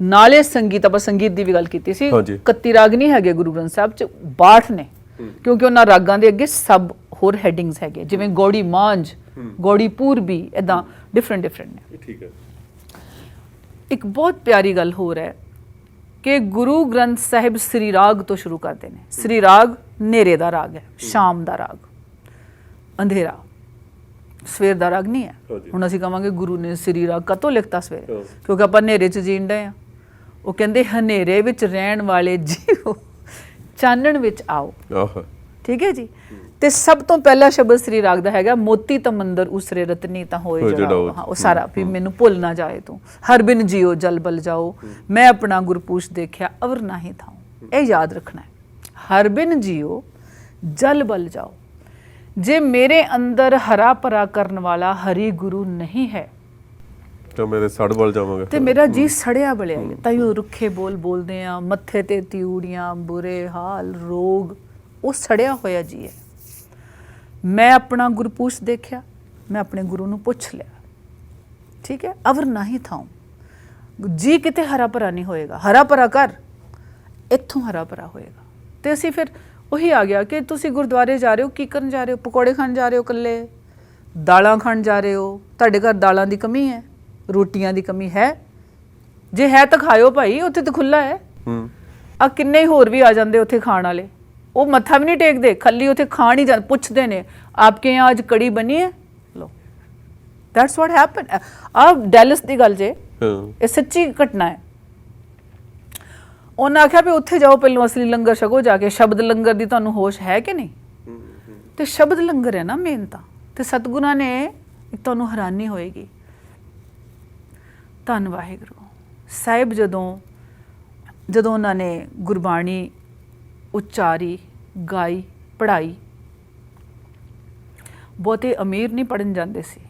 ਨਾਲੇ ਸੰਗੀਤ, ਆਪਾਂ ਸੰਗੀਤ ਦੀ ਵੀ ਗੱਲ ਕੀਤੀ ਸੀ, 31 ਰਾਗ ਨਹੀਂ ਹੈਗੇ ਗੁਰੂ ਗ੍ਰੰਥ ਸਾਹਿਬ ਚ, 62 ਨੇ, ਕਿਉਂਕਿ ਉਹਨਾਂ ਰਾਗਾਂ ਦੇ ਅੱਗੇ ਸਭ ਹੋਰ ਹੈਡਿੰਗਸ ਹੈਗੇ, ਜਿਵੇਂ ਗੌੜੀ ਮਾਂਝ, ਗੌੜੀ ਪੂਰਬੀ, ਇਦਾਂ ਡਿਫਰੈਂਟ ਨੇ। ਠੀਕ ਹੈ। ਇੱਕ ਬਹੁਤ ਪਿਆਰੀ ਗੱਲ ਹੋਰ ਹੈ ਕਿ ਗੁਰੂ ਗ੍ਰੰਥ ਸਾਹਿਬ ਸ੍ਰੀ ਰਾਗ ਤੋਂ ਸ਼ੁਰੂ ਕਰਦੇ ਨੇ। ਸ੍ਰੀ ਰਾਗ ਹਨੇਰੇ ਦਾ ਰਾਗ ਹੈ, ਸ਼ਾਮ ਦਾ ਰਾਗ, ਅੰਧੇਰਾ, ਸਵੇਰ ਦਾ ਰਾਗ ਨਹੀਂ ਹੈ। ਹੁਣ ਅਸੀਂ ਕਹਾਂਗੇ ਗੁਰੂ ਨੇ ਸ੍ਰੀ ਰਾਗ ਕਦੋਂ ਲਿਖਤਾ ਸਵੇਰੇ, ਕਿਉਂਕਿ ਆਪਾਂ ਹਨੇਰੇ 'ਚ ਜੀਣ ਡਏ ਆ। ਉਹ ਕਹਿੰਦੇ ਹਨੇਰੇ ਵਿੱਚ ਰਹਿਣ ਵਾਲੇ ਜੀਓ ਚਾਨਣ ਵਿੱਚ ਆਓ। ਠੀਕ ਹੈ ਜੀ। ਤੇ ਸਭ ਤੋਂ ਪਹਿਲਾ ਸ਼ਬਦ ਸ੍ਰੀ ਰਾਗ ਦਾ ਹੈਗਾ, ਮੋਤੀ ਤਮੰਦਰ ਉਸਰੇ ਰਤਨੀ ਤਾਂ ਹੋਏ ਜੜਾਓ। ਉਹ ਸਾਰਾ ਵੀ ਮੈਨੂੰ ਭੁੱਲ ਨਾ ਜਾਏ ਤੂੰ, ਹਰ ਬਿਨ ਜੀਓ ਜਲ ਬਲ ਜਾਓ, ਮੈਂ ਆਪਣਾ ਗੁਰਪੂਛ ਦੇਖਿਆ ਅਵਰ ਨਾਹੀ ਥਾਉ। ਇਹ ਯਾਦ ਰੱਖਣਾ ਹੈ, ਹਰ ਬਿਨ ਜੀਓ ਜਲ ਬਲ ਜਾਓ। ਜੇ ਮੇਰੇ ਅੰਦਰ ਹਰਾ ਭਰਾ ਕਰਨ ਵਾਲਾ ਹਰੀ ਗੁਰੂ ਨਹੀਂ ਹੈ ਤਾਂ ਮੇਰੇ ਸੜ ਬਲ ਜਾਵਾਂਗਾ, ਤੇ ਮੇਰਾ ਜੀ ਸੜਿਆ ਬਲਿਆ ਹੈ। ਤਾਈਓ ਰੁੱਖੇ ਬੋਲ ਬੋਲਦੇ ਆ, ਮੱਥੇ ਤੇ ਤਿਊੜੀਆਂ, ਬੁਰੇ ਹਾਲ, ਰੋਗ, ਉਹ ਸੜਿਆ ਹੋਇਆ ਜੀ ਹੈ। ਮੈਂ ਆਪਣਾ ਗੁਰਪੂਛ ਦੇਖਿਆ, ਮੈਂ ਆਪਣੇ ਗੁਰੂ ਨੂੰ ਪੁੱਛ ਲਿਆ। ਠੀਕ ਹੈ। ਅਵਰ ਨਾਹੀ ਥਾਉ, ਜੀ ਕਿਤੇ ਹਰਾ ਭਰਾ ਨਹੀਂ ਹੋਏਗਾ। ਹਰਾ ਭਰਾ ਕਰ, ਇੱਥੋਂ ਹਰਾ ਭਰਾ ਹੋਏਗਾ। ਤੇ ਅਸੀਂ ਫਿਰ ਉਹੀ ਆ ਗਿਆ ਕਿ ਤੁਸੀਂ ਗੁਰਦੁਆਰੇ ਜਾ ਰਹੇ ਹੋ, ਕੀ ਕਰਨ ਜਾ ਰਹੇ ਹੋ? ਪਕੌੜੇ ਖਾਣ ਜਾ ਰਹੇ ਹੋ, ਇਕੱਲੇ ਦਾਲਾਂ ਖਾਣ ਜਾ ਰਹੇ ਹੋ? ਤੁਹਾਡੇ ਘਰ ਦਾਲਾਂ ਦੀ ਕਮੀ ਹੈ, ਰੋਟੀਆਂ ਦੀ ਕਮੀ ਹੈ? ਜੇ ਹੈ ਤਾਂ ਖਾਇਓ ਭਾਈ, ਉੱਥੇ ਤਾਂ ਖੁੱਲਾ ਹੈ। ਆ ਕਿੰਨੇ ਹੀ ਹੋਰ ਵੀ ਆ ਜਾਂਦੇ ਉੱਥੇ ਖਾਣ ਵਾਲੇ, ਉਹ ਮੱਥਾ ਵੀ ਨਹੀਂ ਟੇਕਦੇ, ਖਾਲੀ ਉੱਥੇ ਖਾਣ ਹੀ ਜਾਂ ਪੁੱਛਦੇ ਨੇ ਆਪਕੇ यहाँ ਅੱਜ ਕੜੀ ਬਣੀ ਹੈ, ਲੋ ਦੈਟਸ ਵਾਟ ਹੈਪਨ। ਆ ਡੈਲਸ ਦੀ ਗੱਲ ਜੇ, ਇਹ ਸੱਚੀ ਘਟਨਾ ਹੈ। ਉਹਨਾਂ ਆਖਿਆ ਵੀ ਉੱਥੇ ਜਾਓ ਪਹਿਲਾਂ ਅਸਲੀ ਲੰਗਰ ਛਕੋ ਜਾ ਕੇ, ਸ਼ਬਦ ਲੰਗਰ ਦੀ ਤੁਹਾਨੂੰ ਹੋਸ਼ ਹੈ ਕਿ ਨਹੀਂ? ਤੇ ਸ਼ਬਦ ਲੰਗਰ ਹੈ ਨਾ ਮੇਨ ਤਾਂ। ਤੇ ਸਤਿਗੁਰਾਂ ਨੇ ਇੱਕ ਤੁਹਾਨੂੰ ਹੈਰਾਨੀ ਹੋਏਗੀ, ਧੰਨ ਵਾਹਿਗੁਰੂ ਸਾਹਿਬ ਜਦੋਂ ਉਹਨਾਂ ਨੇ ਗੁਰਬਾਣੀ ਉਚਾਰੀ, ਗਾਈ, ਪੜ੍ਹਾਈ, ਬਹੁਤੇ ਅਮੀਰ ਨਹੀਂ ਪੜ੍ਹਨ ਜਾਂਦੇ ਸੀ,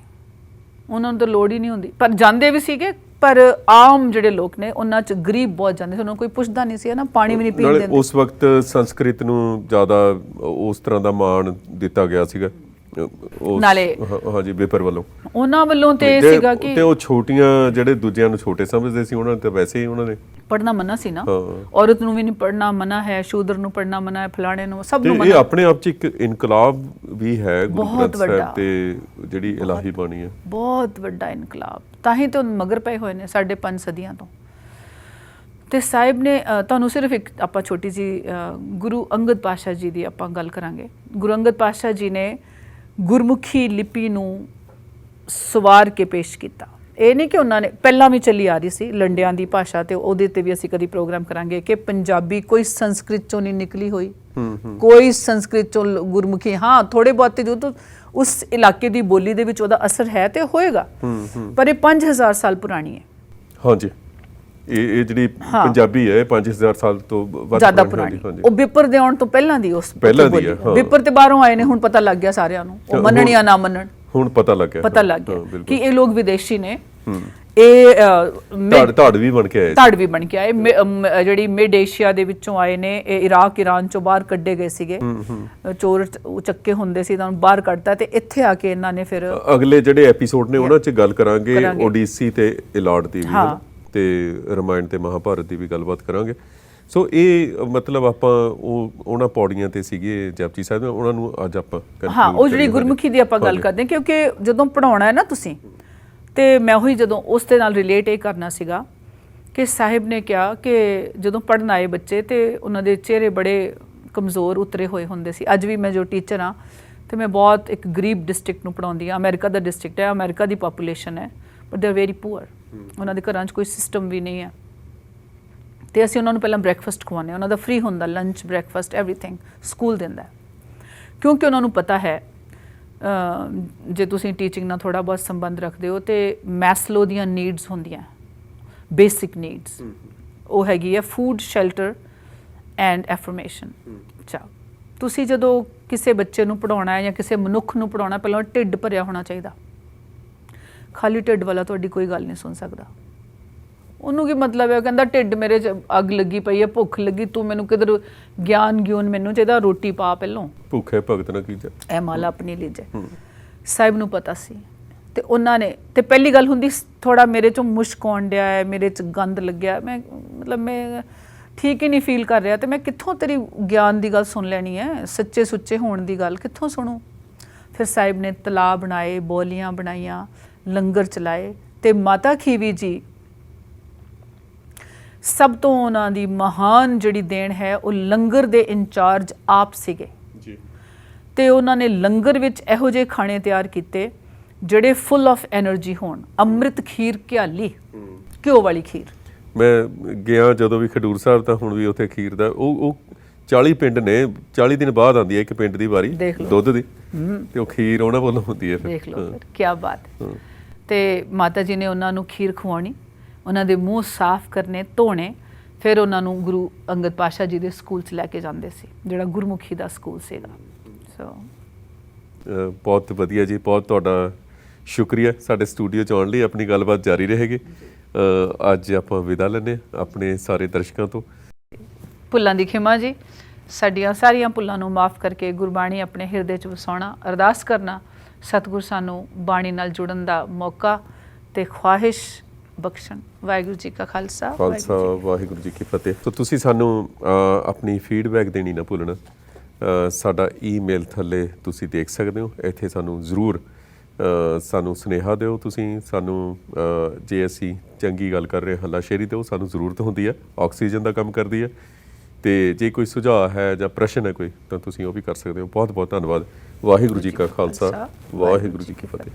ਉਹਨਾਂ ਨੂੰ ਤਾਂ ਲੋੜ ਹੀ ਨਹੀਂ ਹੁੰਦੀ, ਪਰ ਜਾਂਦੇ ਵੀ ਸੀਗੇ। ਪਰ ਆਮ ਜਿਹੜੇ ਲੋਕ ਨੇ ਉਹਨਾਂ 'ਚ ਗਰੀਬ ਬਹੁਤ ਜਾਂਦੇ ਸੀ, ਉਹਨਾਂ ਨੂੰ ਕੋਈ ਪੁੱਛਦਾ ਨਹੀਂ ਸੀ ਨਾ, ਪਾਣੀ ਵੀ ਨਹੀਂ ਪੀਣ ਦਿੰਦੇ। ਉਸ ਵਕਤ ਸੰਸਕ੍ਰਿਤ ਨੂੰ ਜ਼ਿਆਦਾ ਉਸ ਤਰ੍ਹਾਂ ਦਾ ਮਾਣ ਦਿੱਤਾ ਗਿਆ ਸੀਗਾ ਨਾਲੇ ਹਾਂਜੀ ਪੇਪਰ ਵੱਲੋਂ, ਉਹਨਾਂ ਵੱਲੋਂ ਤੇ ਸੀਗਾ ਕਿ ਤੇ ਉਹ ਛੋਟੀਆਂ ਜਿਹੜੇ ਦੂਜਿਆਂ ਨੂੰ ਛੋਟੇ ਸਮਝਦੇ ਸੀ, ਉਹਨਾਂ ਨੇ ਤਾਂ ਵੈਸੇ ਹੀ ਉਹਨਾਂ ਨੇ ਪੜ੍ਹਨਾ ਮਨਾ ਸੀ ਨਾ, ਔਰਤ ਨੂੰ ਵੀ ਨਹੀਂ ਪੜ੍ਹਨਾ ਮਨਾ ਹੈ, ਸ਼ੂਦਰ ਨੂੰ ਪੜ੍ਹਨਾ ਮਨਾ ਹੈ, ਫਲਾਣੇ ਨੂੰ, ਸਭ ਨੂੰ ਮਨਾ। ਇਹ ਆਪਣੇ ਆਪ 'ਚ ਇੱਕ ਇਨਕਲਾਬ ਵੀ ਹੈ ਗੁਰੂ ਗ੍ਰੰਥ ਸਾਹਿਬ ਵੱਡਾ ਤੇ ਜਿਹੜੀ ਇਲਾਹੀ ਬਾਣੀ ਹੈ, ਬਹੁਤ ਵੱਡਾ ਇਨਕਲਾਬ। ਤਾਂ ਹੀ ਤਾਂ ਮਗਰ ਪਏ ਹੋਏ ਨੇ 5.5 ਸਦੀਆਂ ਤੋਂ। ਤੇ ਸਾਹਿਬ ਨੇ ਤੁਹਾਨੂੰ ਸਿਰਫ ਇੱਕ ਆਪਾਂ ਛੋਟੀ ਜੀ ਗੁਰੂ ਅੰਗਦ ਪਾਤਸ਼ਾਹ ਜੀ ਦੀ ਆਪਾਂ ਗੱਲ ਕਰਾਂਗੇ। ਗੁਰੂ ਅੰਗਦ ਪਾਤਸ਼ਾਹ ਜੀ ਨੇ ਗੁਰਮੁਖੀ ਲਿਪੀ ਨੂੰ ਸਵਾਰ ਕੇ ਪੇਸ਼ ਕੀਤਾ। ਇਹ ਨਹੀਂ ਕਿ ਉਹਨਾਂ ਨੇ ਪਹਿਲਾਂ ਵੀ ਚੱਲੀ ਆ ਰਹੀ ਸੀ ਲੰਡਿਆਂ ਦੀ ਭਾਸ਼ਾ, ਤੇ ਉਹਦੇ ਤੇ ਵੀ ਅਸੀਂ ਕਦੀ ਪ੍ਰੋਗਰਾਮ ਕਰਾਂਗੇ ਕਿ ਪੰਜਾਬੀ ਕੋਈ ਸੰਸਕ੍ਰਿਤ ਚੋਂ ਨਹੀਂ ਨਿਕਲੀ ਹੋਈ, ਕੋਈ ਸੰਸਕ੍ਰਿਤ ਚੋਂ ਗੁਰਮੁਖੀ, ਹਾਂ ਥੋੜੇ ਬਹੁਤੇ ਜੋ ਤਾਂ ਉਸ ਇਲਾਕੇ ਦੀ ਬੋਲੀ ਦੇ ਵਿੱਚ ਉਹਦਾ ਅਸਰ ਹੈ ਤੇ ਹੋਏਗਾ, ਪਰ ਇਹ 5000 ਸਾਲ ਪੁਰਾਣੀ ਹੈ। ਹਾਂਜੀ, ਇਹ ਜਿਹੜੀ ਪੰਜਾਬੀ ਹੈ 5000 ਸਾਲ ਤੋਂ ਵੱਧ ਜ਼ਿਆਦਾ ਪੁਰਾਣੀ, ਉਹ ਵਿਪਰ ਦੇ ਆਉਣ ਤੋਂ ਪਹਿਲਾਂ ਦੀ, ਉਸ ਪਹਿਲਾਂ ਦੀ ਹੈ। ਵਿਪਰ ਤੇ ਬਾਹਰੋਂ ਆਏ ਨੇ, ਹੁਣ ਪਤਾ ਲੱਗ ਗਿਆ ਸਾਰਿਆਂ ਨੂੰ, ਉਹ ਮੰਨਣ ਜਾਂ ਨਾ ਮੰਨਣ, ਹੁਣ ਪਤਾ ਲੱਗ ਗਿਆ ਕਿ ਇਹ ਲੋਕ ਵਿਦੇਸ਼ੀ ਨੇ। ਇਹ ਧੜ ਵੀ ਬਣ ਕੇ ਆਏ, ਜਿਹੜੀ ਮਿਡ ਏਸ਼ੀਆ ਦੇ ਵਿੱਚੋਂ ਆਏ ਨੇ, ਇਹ ਇਰਾਕ ਈਰਾਨ ਚੋਂ ਬਾਹਰ ਕੱਢੇ ਗਏ ਸੀਗੇ, ਚੋਰ ਚੱਕੇ ਹੁੰਦੇ ਸੀ ਤਾਂ ਬਾਹਰ ਕੱਢਤਾ, ਤੇ ਇੱਥੇ ਆ ਕੇ ਇਹਨਾਂ ਨੇ ਫਿਰ ਅਗਲੇ ਜਿਹੜੇ ਐਪੀਸੋਡ ਨੇ ਉਹਨਾਂ 'ਚ ਗੱਲ ਕਰਾਂਗੇ ਓਡੀਸੀ ਤੇ ਇਲਾਡ ਦੀ ਵੀ, ਤੇ ਰਾਮਾਇਣ ਤੇ ਮਹਾਭਾਰਤ ਦੀ ਵੀ ਗੱਲਬਾਤ ਕਰਾਂਗੇ। ਸੋ ਇਹ ਮਤਲਬ ਆਪਾਂ ਉਹਨਾਂ ਪੌੜੀਆਂ ਤੇ ਸੀਗੇ ਜਪਜੀ ਸਾਹਿਬ, ਉਹਨਾਂ ਨੂੰ ਅੱਜ ਆਪਾਂ ਉਹ ਜਿਹੜੀ ਗੁਰਮੁਖੀ ਦੀ ਆਪਾਂ ਗੱਲ ਕਰਦੇ ਹਾਂ, ਕਿਉਂਕਿ ਜਦੋਂ ਪੜ੍ਹਾਉਣਾ ਹੈ ਨਾ ਤੁਸੀਂ, ਤੇ ਮੈਂ ਉਹੀ ਜਦੋਂ ਉਸ ਦੇ ਨਾਲ ਰਿਲੇਟ ਇਹ ਕਰਨਾ ਸੀਗਾ ਕਿ ਸਾਹਿਬ ਨੇ ਕਿਹਾ ਕਿ ਜਦੋਂ ਪੜ੍ਹਨ ਆਏ ਬੱਚੇ ਤੇ ਉਹਨਾਂ ਦੇ ਚਿਹਰੇ ਬੜੇ ਕਮਜ਼ੋਰ ਉਤਰੇ ਹੋਏ ਹੁੰਦੇ ਸੀ। ਅੱਜ ਵੀ ਮੈਂ ਜੋ ਟੀਚਰ ਹਾਂ ਤੇ ਮੈਂ ਬਹੁਤ ਇੱਕ ਗਰੀਬ ਡਿਸਟ੍ਰਿਕਟ ਨੂੰ ਪੜ੍ਹਾਉਂਦੀ ਹਾਂ, ਅਮਰੀਕਾ ਦਾ ਡਿਸਟ੍ਰਿਕਟ ਹੈ, ਅਮਰੀਕਾ ਦੀ ਪਾਪੂਲੇਸ਼ਨ ਹੈ, but they are very poor, ਉਹਨਾਂ ਦੇ ਘਰਾਂ 'ਚ ਕੋਈ ਸਿਸਟਮ ਵੀ ਨਹੀਂ ਹੈ। ਤੇ ਅਸੀਂ ਉਹਨਾਂ ਨੂੰ ਪਹਿਲਾਂ ਬ੍ਰੈਕਫਾਸਟ ਖਵਾਉਂਦੇ ਹਾਂ, ਉਹਨਾਂ ਦਾ ਫ੍ਰੀ ਹੁੰਦਾ, ਲੰਚ, ਬ੍ਰੈਕਫਾਸਟ, ਐਵਰੀਥਿੰਗ ਸਕੂਲ ਦਿੰਦਾ, ਕਿਉਂਕਿ ਉਹਨਾਂ ਨੂੰ ਪਤਾ ਹੈ ਜੇ ਤੁਸੀਂ ਟੀਚਿੰਗ ਨਾਲ ਥੋੜ੍ਹਾ ਬਹੁਤ ਸੰਬੰਧ ਰੱਖਦੇ ਹੋ ਤੇ ਮੈਸਲੋ ਦੀਆਂ ਨੀਡਸ ਹੁੰਦੀਆਂ, ਬੇਸਿਕ ਨੀਡਸ, ਉਹ ਹੈਗੀ ਹੈ ਫੂਡ, ਸ਼ੈਲਟਰ ਐਂਡ ਐਫਰਮੇਸ਼ਨ। ਅੱਛਾ, ਤੁਸੀਂ ਜਦੋਂ ਕਿਸੇ ਬੱਚੇ ਨੂੰ ਪੜ੍ਹਾਉਣਾ ਹੈ ਜਾਂ ਕਿਸੇ ਮਨੁੱਖ ਨੂੰ ਪੜ੍ਹਾਉਣਾ, ਪਹਿਲਾਂ ਢਿੱਡ ਭਰਿਆ ਹੋਣਾ ਚਾਹੀਦਾ। ਖਾਲੀ ਢਿੱਡ ਵਾਲਾ ਤੁਹਾਡੀ ਕੋਈ ਗੱਲ ਨਹੀਂ ਸੁਣ ਸਕਦਾ। ਉਹਨੂੰ ਕੀ ਮਤਲਬ ਹੈ, ਕਹਿੰਦਾ ਢਿੱਡ ਮੇਰੇ 'ਚ ਅੱਗ ਲੱਗੀ ਪਈ ਹੈ, ਭੁੱਖ ਲੱਗੀ, ਤੂੰ ਮੈਨੂੰ ਕਿਧਰ ਗਿਆਨ ਮੈਨੂੰ ਚਾਹੀਦਾ, ਰੋਟੀ ਪਾ ਪਹਿਲੋਂ, ਭੁੱਖੇ ਭਗਤ ਨਾ ਕੀਜੈ, ਇਹ ਮਾਲਾ ਆਪਣੀ ਲੀਜੈ। ਸਾਹਿਬ ਨੂੰ ਪਤਾ ਸੀ, ਤੇ ਉਹਨਾਂ ਨੇ, ਤੇ ਪਹਿਲੀ ਗੱਲ ਹੁੰਦੀ ਥੋੜਾ ਮੇਰੇ 'ਚੋਂ ਮੁਸ਼ਕ ਆਉਣ ਡਿਆ ਹੈ, ਮੇਰੇ 'ਚ ਗੰਦ ਲੱਗਿਆ, ਮੈਂ ਮਤਲਬ ਮੈਂ ਠੀਕ ਹੀ ਨਹੀਂ ਫੀਲ ਕਰ ਰਿਹਾ, ਤੇ ਮੈਂ ਕਿੱਥੋਂ ਤੇਰੀ ਗਿਆਨ ਦੀ ਗੱਲ ਸੁਣ ਲੈਣੀ ਹੈ, ਸੱਚੇ ਸੁੱਚੇ ਹੋਣ ਦੀ ਗੱਲ ਕਿੱਥੋਂ ਸੁਣੂ। ਫਿਰ ਸਾਹਿਬ ਨੇ ਤਲਾਅ ਬਣਾਏ, ਬੋਲੀਆਂ ਬਣਾਈਆਂ, ਲੰਗਰ ਚਲਾਏ, ਤੇ ਮਾਤਾ ਖੀਵੀ ਜੀ ਸਭ ਤੋਂ ਉਹਨਾਂ ਦੀ ਮਹਾਨ ਜਿਹੜੀ ਦੇਣ ਹੈ, ਉਹ ਲੰਗਰ ਦੇ ਇੰਚਾਰਜ ਆਪ ਸੀਗੇ ਜੀ। ਤੇ ਉਹਨਾਂ ਨੇ ਲੰਗਰ ਵਿੱਚ ਇਹੋ ਜਿਹੇ ਖਾਣੇ ਤਿਆਰ ਕੀਤੇ ਜਿਹੜੇ ਫੁੱਲ ਆਫ એનર્ਜੀ ਹੋਣ। ਅੰਮ੍ਰਿਤ ਖੀਰ ਘਿਆਲੀ, ਘਿਓ ਵਾਲੀ ਖੀਰ। ਮੈਂ ਗਿਆ ਜਦੋਂ ਵੀ ਖਡੂਰ ਸਾਹਿਬ, ਤਾਂ ਹੁਣ ਵੀ ਉੱਥੇ ਖੀਰ ਦਾ ਉਹ 40 ਪਿੰਡ ਨੇ, 40 ਦਿਨ ਬਾਅਦ ਆਉਂਦੀ ਹੈ ਇੱਕ ਪਿੰਡ ਦੀ ਵਾਰੀ ਦੁੱਧ ਦੀ, ਤੇ ਉਹ ਖੀਰ ਉਹਨਾਂ ਵੱਲੋਂ ਹੁੰਦੀ ਹੈ। ਦੇਖ ਲਓ ਫਿਰ ਕੀ ਬਾਤ ਹੈ। ਤੇ ਮਾਤਾ ਜੀ ਨੇ ਉਹਨਾਂ ਨੂੰ ਖੀਰ ਖਵਾਉਣੀ, ਉਹਨਾਂ ਦੇ ਮੂੰਹ ਸਾਫ਼ ਕਰਨੇ, ਧੋਣੇ, ਫਿਰ ਉਹਨਾਂ ਨੂੰ ਗੁਰੂ ਅੰਗਦ ਪਾਤਸ਼ਾਹ ਜੀ ਦੇ ਸਕੂਲ 'ਚ ਲੈ ਕੇ ਜਾਂਦੇ ਸੀ, ਜਿਹੜਾ ਗੁਰਮੁਖੀ ਦਾ ਸਕੂਲ ਸੀਗਾ। ਸੋ ਬਹੁਤ ਵਧੀਆ ਜੀ, ਬਹੁਤ ਤੁਹਾਡਾ ਸ਼ੁਕਰੀਆ ਸਾਡੇ ਸਟੂਡੀਓ 'ਚ ਆਉਣ ਲਈ। ਆਪਣੀ ਗੱਲਬਾਤ ਜਾਰੀ ਰਹੇਗੀ। ਅੱਜ ਆਪਾਂ ਵਿਦਾ ਲੈਂਦੇ ਆਪਣੇ ਸਾਰੇ ਦਰਸ਼ਕਾਂ ਤੋਂ। ਭੁੱਲਾਂ ਦੀ ਖਿਮਾ ਜੀ, ਸਾਡੀਆਂ ਸਾਰੀਆਂ ਭੁੱਲਾਂ ਨੂੰ ਮਾफ़ ਕਰਕੇ ਗੁਰਬਾਣੀ ਆਪਣੇ ਹਿਰਦੇ 'ਚ ਵਸਾਉਣਾ, ਅਰਦਾਸ ਕਰਨਾ ਸਤਿਗੁਰ ਸਾਨੂੰ ਬਾਣੀ ਨਾਲ ਜੁੜਨ ਦਾ ਮੌਕਾ ਤੇ ਖੁਆਹਿਸ਼ ਬਖਸ਼ਣ। ਵਾਹਿਗੁਰੂ ਜੀ ਕਾ ਖਾਲਸਾ, ਵਾਹਿਗੁਰੂ ਜੀ ਕੀ ਫਤਿਹ। ਤਾਂ ਤੁਸੀਂ ਸਾਨੂੰ ਆਪਣੀ ਫੀਡਬੈਕ ਦੇਣੀ ਨਾ ਭੁੱਲਣਾ। ਸਾਡਾ ਈਮੇਲ ਥੱਲੇ ਤੁਸੀਂ ਦੇਖ ਸਕਦੇ ਹੋ, ਇੱਥੇ ਸਾਨੂੰ ਜ਼ਰੂਰ ਸਾਨੂੰ ਸੁਨੇਹਾ ਦਿਓ ਤੁਸੀਂ ਸਾਨੂੰ। ਜੇ ਅਸੀਂ ਚੰਗੀ ਗੱਲ ਕਰ ਰਹੇ ਹੱਲਾਸ਼ੇਰੀ ਦਿਓ, ਸਾਨੂੰ ਜ਼ਰੂਰਤ ਹੁੰਦੀ ਹੈ, ਆਕਸੀਜਨ ਦਾ ਕੰਮ ਕਰਦੀ ਹੈ। ਤੇ ਜੇ ਕੋਈ ਸੁਝਾਅ ਹੈ ਜਾਂ ਪ੍ਰਸ਼ਨ ਹੈ ਕੋਈ ਤਾਂ ਤੁਸੀਂ ਉਹ ਵੀ ਕਰ ਸਕਦੇ ਹੋ। ਬਹੁਤ ਬਹੁਤ ਧੰਨਵਾਦ। ਵਾਹਿਗੁਰੂ ਜੀ ਕਾ ਖਾਲਸਾ, ਵਾਹਿਗੁਰੂ ਜੀ ਕੀ ਫਤਿਹ।